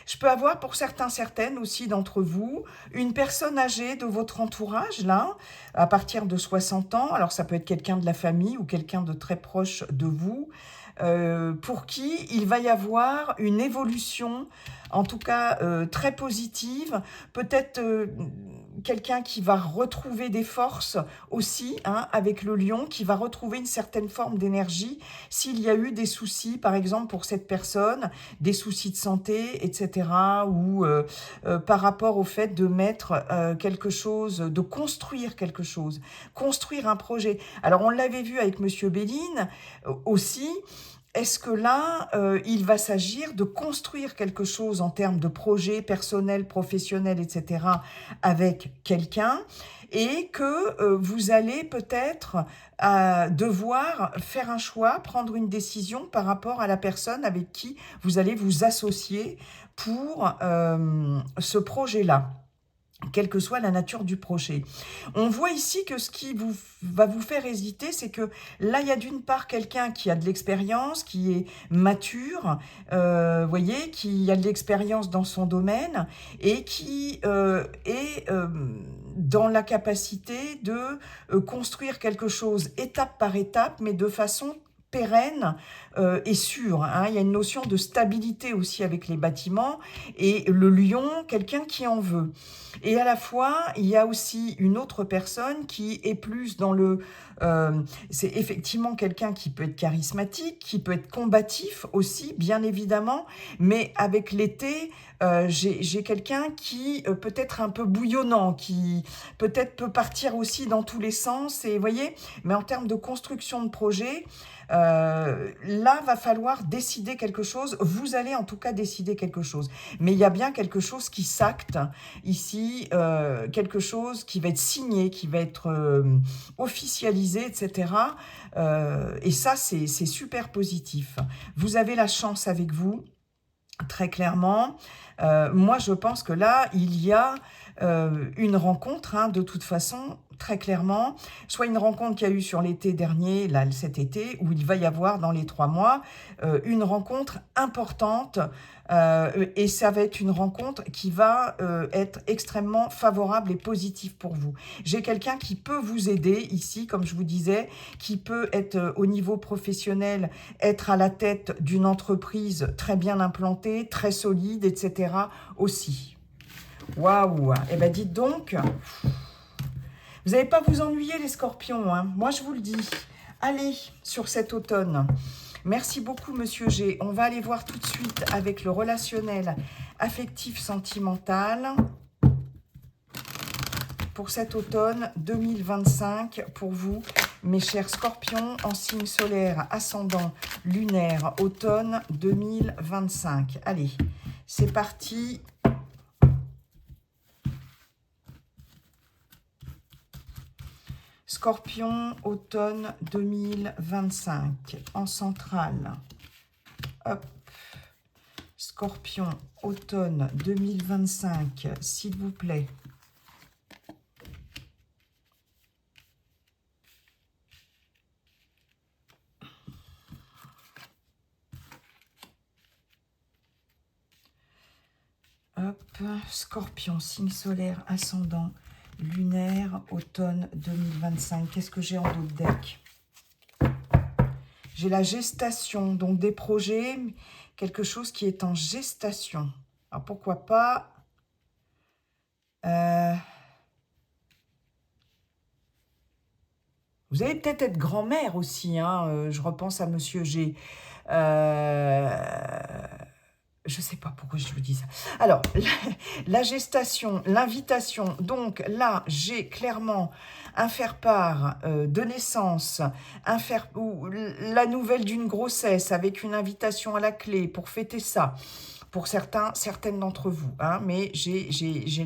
Speaker 1: Je peux avoir pour certains, certaines aussi d'entre vous, une personne âgée de votre entourage, là, à partir de 60 ans. Alors ça peut être quelqu'un de la famille ou quelqu'un de très proche de vous, pour qui il va y avoir une évolution, en tout cas très positive, peut-être quelqu'un qui va retrouver des forces aussi, hein, avec le lion, qui va retrouver une certaine forme d'énergie, s'il y a eu des soucis, par exemple pour cette personne, des soucis de santé, etc., ou par rapport au fait de mettre quelque chose, de construire un projet. Alors on l'avait vu avec Monsieur Béline aussi. Est-ce que là, il va s'agir de construire quelque chose en termes de projet personnel, professionnel, etc., avec quelqu'un, et que vous allez peut-être devoir faire un choix, prendre une décision par rapport à la personne avec qui vous allez vous associer pour ce projet-là, quelle que soit la nature du projet. On voit ici que ce qui va vous faire hésiter, c'est que là, il y a d'une part quelqu'un qui a de l'expérience, qui est mature, voyez, qui a de l'expérience dans son domaine et qui est dans la capacité de construire quelque chose étape par étape, mais de façon pérenne et sûre, hein. Il y a une notion de stabilité aussi avec les bâtiments, et le lion, quelqu'un qui en veut. Et à la fois, il y a aussi une autre personne qui est plus dans le... c'est effectivement quelqu'un qui peut être charismatique, qui peut être combatif aussi, bien évidemment, mais avec l'été, j'ai quelqu'un qui peut être un peu bouillonnant, qui peut-être peut partir aussi dans tous les sens, et vous voyez, mais en termes de construction de projet, là, va falloir décider quelque chose. Vous allez en tout cas décider quelque chose. Mais il y a bien quelque chose qui s'acte ici, quelque chose qui va être signé, qui va être officialisé, etc. Et ça, c'est super positif. Vous avez la chance avec vous, très clairement. Moi, je pense que là, il y a une rencontre, hein, de toute façon, très clairement, soit une rencontre qu'il y a eu sur l'été dernier, là, cet été, où il va y avoir dans les 3 mois, une rencontre importante, et ça va être une rencontre qui va être extrêmement favorable et positive pour vous. J'ai quelqu'un qui peut vous aider ici, comme je vous disais, qui peut être au niveau professionnel, être à la tête d'une entreprise très bien implantée, très solide, etc. aussi. Waouh! Eh bien, dites donc, vous n'allez pas vous ennuyer, les scorpions, hein. Moi, je vous le dis. Allez, sur cet automne. Merci beaucoup, Monsieur G. On va aller voir tout de suite avec le relationnel, affectif, sentimental. Pour cet automne 2025, pour vous, mes chers scorpions, en signe solaire, ascendant, lunaire, automne 2025. Allez, c'est parti. Scorpion, automne 2025, en centrale. Hop. Scorpion, automne 2025, s'il vous plaît. Hop, Scorpion, signe solaire, ascendant, lunaire, automne 2025. Qu'est-ce que j'ai en dos de deck? J'ai la gestation, donc des projets, quelque chose qui est en gestation. Alors pourquoi pas... Vous allez peut-être être grand-mère aussi, hein, je repense à Monsieur G. Je ne sais pas pourquoi je vous dis ça. Alors, la gestation, l'invitation. Donc là, j'ai clairement un faire-part de naissance, ou la nouvelle d'une grossesse avec une invitation à la clé pour fêter ça. Pour certaines d'entre vous, hein, mais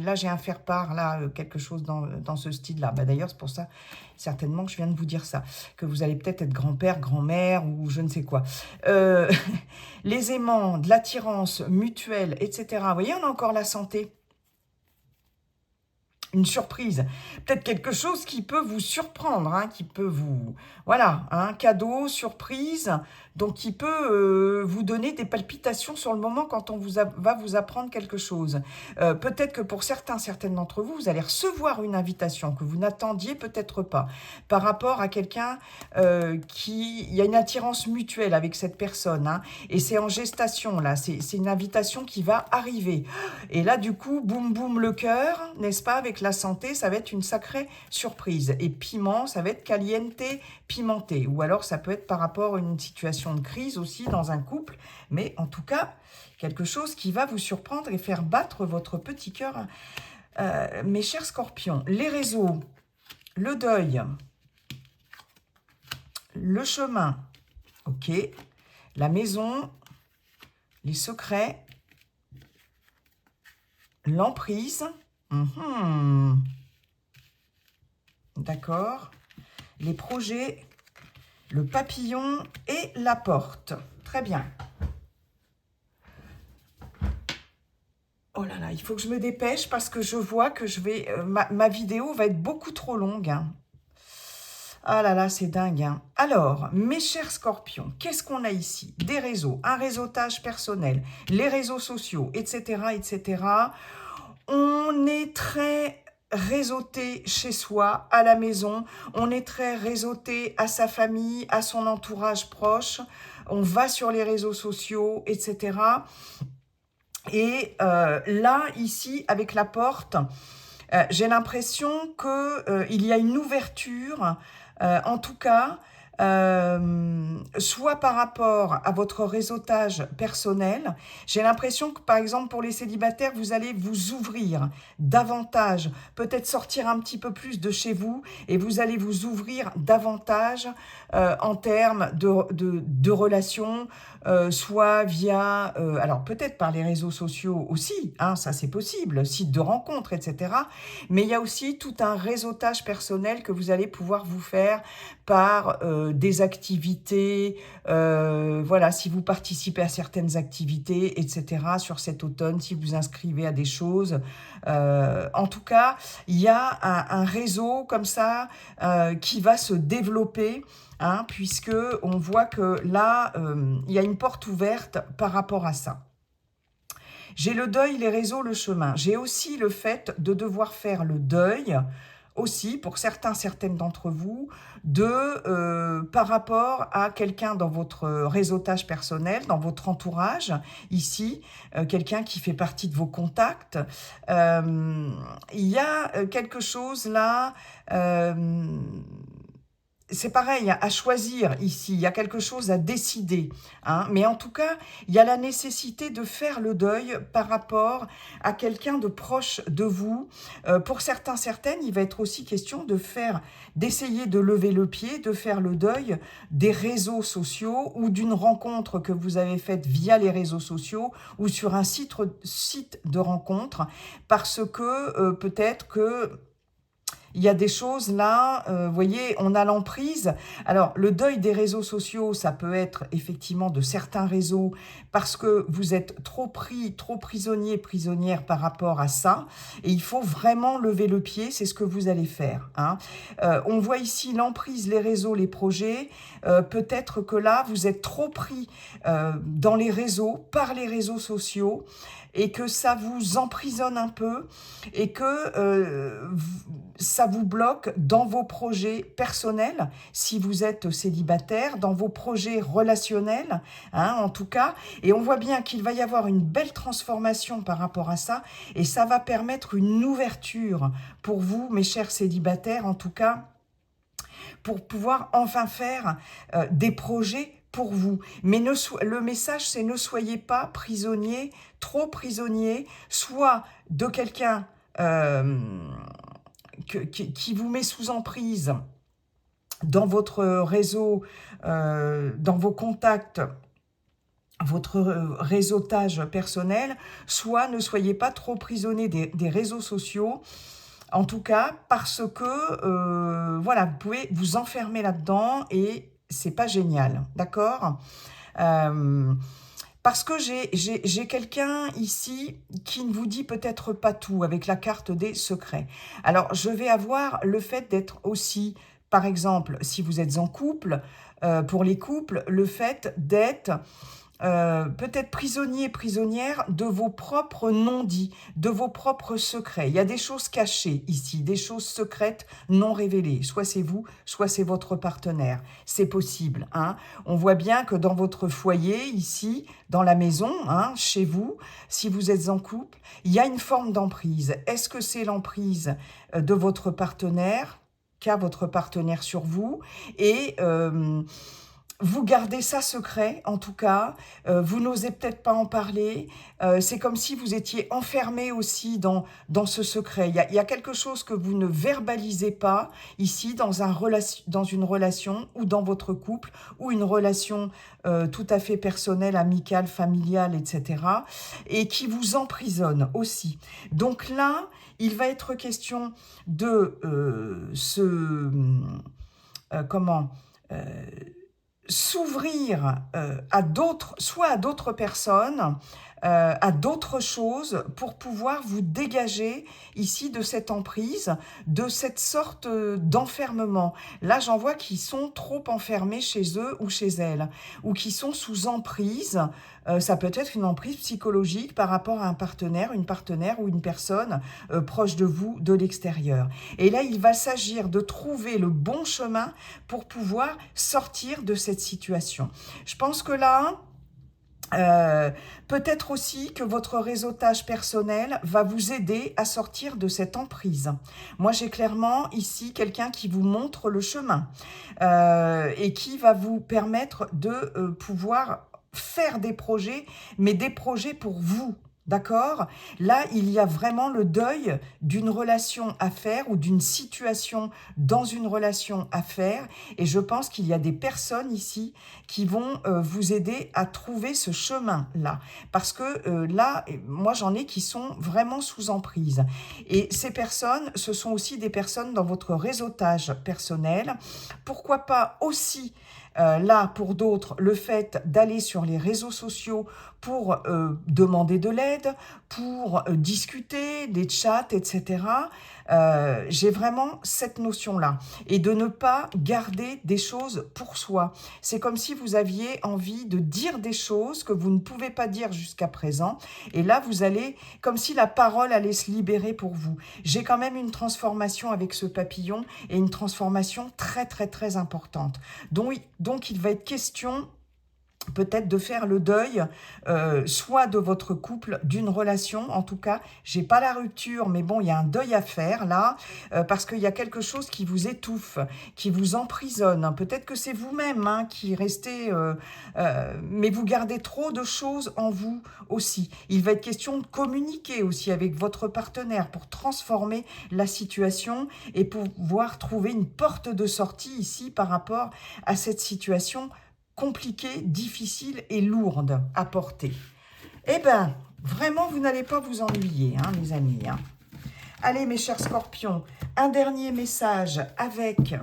Speaker 1: là, j'ai un faire-part, là, quelque chose dans ce style-là. Bah, d'ailleurs, c'est pour ça, certainement, que je viens de vous dire ça, que vous allez peut-être être grand-père, grand-mère, ou je ne sais quoi. Les aimants, de l'attirance mutuelle, etc. Vous voyez, on a encore la santé. une surprise, peut-être quelque chose qui peut vous surprendre, hein, qui peut vous... Voilà, un cadeau, surprise, donc qui peut vous donner des palpitations sur le moment quand on va vous apprendre quelque chose. Peut-être que pour certaines d'entre vous, vous allez recevoir une invitation que vous n'attendiez peut-être pas, par rapport à quelqu'un qui... Il y a une attirance mutuelle avec cette personne, hein, et c'est en gestation, là, c'est une invitation qui va arriver. Et là, du coup, boum, boum, le cœur, n'est-ce pas, avec la santé, ça va être une sacrée surprise. Et piment, ça va être caliente, pimenté. Ou alors, ça peut être par rapport à une situation de crise aussi dans un couple. Mais en tout cas, quelque chose qui va vous surprendre et faire battre votre petit cœur. Mes chers scorpions, les réseaux, le deuil, le chemin, ok, la maison, les secrets, l'emprise, d'accord, les projets, le papillon et la porte. Très bien. Oh là là, il faut que je me dépêche parce que je vois que je vais ma vidéo va être beaucoup trop longue, hein. Ah là là, c'est dingue, hein. Alors, mes chers scorpions, qu'est-ce qu'on a ici? Des réseaux, un réseautage personnel, les réseaux sociaux, etc., etc. On est très réseauté chez soi, à la maison. On est très réseauté à sa famille, à son entourage proche. On va sur les réseaux sociaux, etc. Et là, ici, avec la porte, j'ai l'impression qu'il y a une ouverture, en tout cas, soit par rapport à votre réseautage personnel. J'ai l'impression que, par exemple, pour les célibataires, vous allez vous ouvrir davantage, peut-être sortir un petit peu plus de chez vous, et vous allez vous ouvrir davantage en termes de relations, soit via, alors peut-être par les réseaux sociaux aussi, hein, ça c'est possible, sites de rencontres, etc. Mais il y a aussi tout un réseautage personnel que vous allez pouvoir vous faire par des activités, voilà, si vous participez à certaines activités, etc. sur cet automne, si vous inscrivez à des choses. En tout cas, il y a un réseau comme ça qui va se développer, hein, puisque on voit que là, il y a une porte ouverte par rapport à ça. J'ai le deuil, les réseaux, le chemin. J'ai aussi le fait de devoir faire le deuil, aussi pour certaines d'entre vous, par rapport à quelqu'un dans votre réseautage personnel, dans votre entourage, ici, quelqu'un qui fait partie de vos contacts. Il y a quelque chose là... c'est pareil, à choisir ici, il y a quelque chose à décider, hein. Mais en tout cas, il y a la nécessité de faire le deuil par rapport à quelqu'un de proche de vous. Pour certaines, il va être aussi question d'essayer de lever le pied, de faire le deuil des réseaux sociaux ou d'une rencontre que vous avez faite via les réseaux sociaux ou sur un site de rencontre, parce que peut-être que il y a des choses là, vous voyez, on a l'emprise. Alors, le deuil des réseaux sociaux, ça peut être effectivement de certains réseaux parce que vous êtes trop prisonnier, prisonnière par rapport à ça. Et il faut vraiment lever le pied, c'est ce que vous allez faire, hein. On voit ici l'emprise, les réseaux, les projets. Peut-être que là, vous êtes trop pris dans les réseaux, par les réseaux sociaux, et que ça vous emprisonne un peu, et que ça vous bloque dans vos projets personnels, si vous êtes célibataire, dans vos projets relationnels, hein, en tout cas. Et on voit bien qu'il va y avoir une belle transformation par rapport à ça, et ça va permettre une ouverture pour vous, mes chers célibataires, en tout cas, pour pouvoir enfin faire des projets pour vous. Mais le message, c'est ne soyez pas prisonnier, trop prisonnier, soit de quelqu'un qui vous met sous emprise dans votre réseau, dans vos contacts, votre réseautage personnel, soit ne soyez pas trop prisonnier des réseaux sociaux, en tout cas parce que voilà, vous pouvez vous enfermer là-dedans et c'est pas génial, d'accord ? Parce que j'ai quelqu'un ici qui ne vous dit peut-être pas tout avec la carte des secrets. Alors, je vais avoir le fait d'être aussi, par exemple, si vous êtes en couple, pour les couples, le fait d'être peut-être prisonnier, prisonnière de vos propres non-dits, de vos propres secrets. Il y a des choses cachées ici, des choses secrètes non révélées. Soit c'est vous, soit c'est votre partenaire. C'est possible. Hein. On voit bien que dans votre foyer, ici, dans la maison, hein, chez vous, si vous êtes en couple, il y a une forme d'emprise. Est-ce que c'est l'emprise de votre partenaire, qu'a votre partenaire sur vous, et vous gardez ça secret, en tout cas, vous n'osez peut-être pas en parler, c'est comme si vous étiez enfermé aussi dans ce secret. Il y a quelque chose que vous ne verbalisez pas ici dans une relation ou dans votre couple, ou une relation tout à fait personnelle, amicale, familiale, etc., et qui vous emprisonne aussi. Donc là, il va être question de comment s'ouvrir soit à d'autres personnes, à d'autres choses pour pouvoir vous dégager ici de cette emprise, de cette sorte d'enfermement. Là, j'en vois qui sont trop enfermés chez eux ou chez elles, ou qui sont sous emprise. Ça peut être une emprise psychologique par rapport à un partenaire, une partenaire ou une personne proche de vous, de l'extérieur. Et là, il va s'agir de trouver le bon chemin pour pouvoir sortir de cette situation. Je pense que là, peut-être aussi que votre réseautage personnel va vous aider à sortir de cette emprise. Moi, j'ai clairement ici quelqu'un qui vous montre le chemin et qui va vous permettre de pouvoir faire des projets, mais des projets pour vous. D'accord? Là, il y a vraiment le deuil d'une relation à faire ou d'une situation dans une relation à faire. Et je pense qu'il y a des personnes ici qui vont vous aider à trouver ce chemin-là. Parce que là, moi j'en ai qui sont vraiment sous emprise. Et ces personnes, ce sont aussi des personnes dans votre réseautage personnel. Pourquoi pas aussi là, pour d'autres, le fait d'aller sur les réseaux sociaux pour demander de l'aide, pour discuter, des chats, etc. J'ai vraiment cette notion-là. Et de ne pas garder des choses pour soi. C'est comme si vous aviez envie de dire des choses que vous ne pouvez pas dire jusqu'à présent. Et là, vous allez, comme si la parole allait se libérer pour vous. J'ai quand même une transformation avec ce papillon et une transformation très, très, très importante. Donc il va être question peut-être de faire le deuil, soit de votre couple, d'une relation. En tout cas, j'ai pas la rupture, mais bon, il y a un deuil à faire là, parce qu'il y a quelque chose qui vous étouffe, qui vous emprisonne. Peut-être que c'est vous-même hein, qui restez, mais vous gardez trop de choses en vous aussi. Il va être question de communiquer aussi avec votre partenaire pour transformer la situation et pouvoir trouver une porte de sortie ici par rapport à cette situation compliquée, difficile et lourde à porter. Eh bien, vraiment, vous n'allez pas vous ennuyer, hein, mes amis. Hein. Allez, mes chers scorpions, un dernier message avec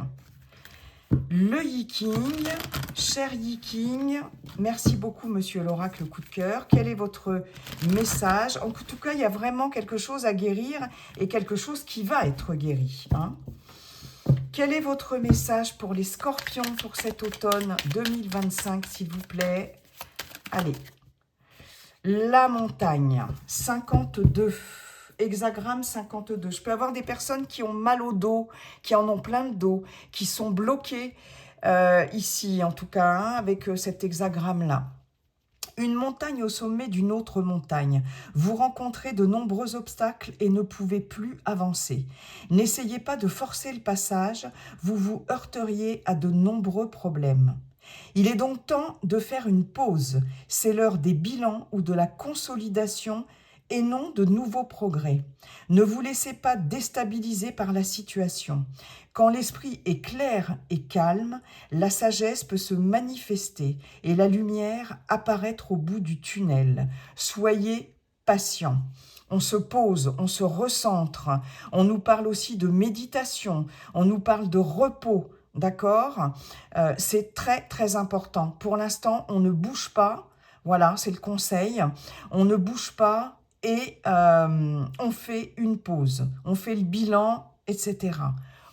Speaker 1: le Yi-King. Cher Yi-King, merci beaucoup, monsieur l'oracle coup de cœur. Quel est votre message? En tout cas, il y a vraiment quelque chose à guérir et quelque chose qui va être guéri. Hein. Quel est votre message pour les scorpions pour cet automne 2025, s'il vous plaît? Allez. La montagne, 52. Hexagramme 52. Je peux avoir des personnes qui ont mal au dos, qui en ont plein le dos, qui sont bloquées ici, en tout cas, hein, avec cet hexagramme-là. Une montagne au sommet d'une autre montagne. Vous rencontrez de nombreux obstacles et ne pouvez plus avancer. N'essayez pas de forcer le passage, vous vous heurteriez à de nombreux problèmes. Il est donc temps de faire une pause. C'est l'heure des bilans ou de la consolidation et non de nouveaux progrès. Ne vous laissez pas déstabiliser par la situation. Quand l'esprit est clair et calme, la sagesse peut se manifester et la lumière apparaître au bout du tunnel. Soyez patient. On se pose, on se recentre, on nous parle aussi de méditation, on nous parle de repos, d'accord? C'est très très important. Pour l'instant, on ne bouge pas, Voilà, c'est le conseil. On ne bouge pas et on fait une pause. On fait le bilan, etc.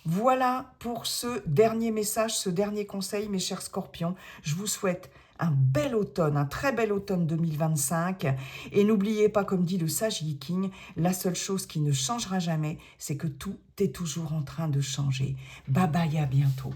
Speaker 1: Voilà pour ce dernier message, ce dernier conseil, mes chers scorpions. Je vous souhaite un bel automne, un très bel automne 2025. Et n'oubliez pas, comme dit le sage Viking, la seule chose qui ne changera jamais, c'est que tout est toujours en train de changer. Bye bye, à bientôt.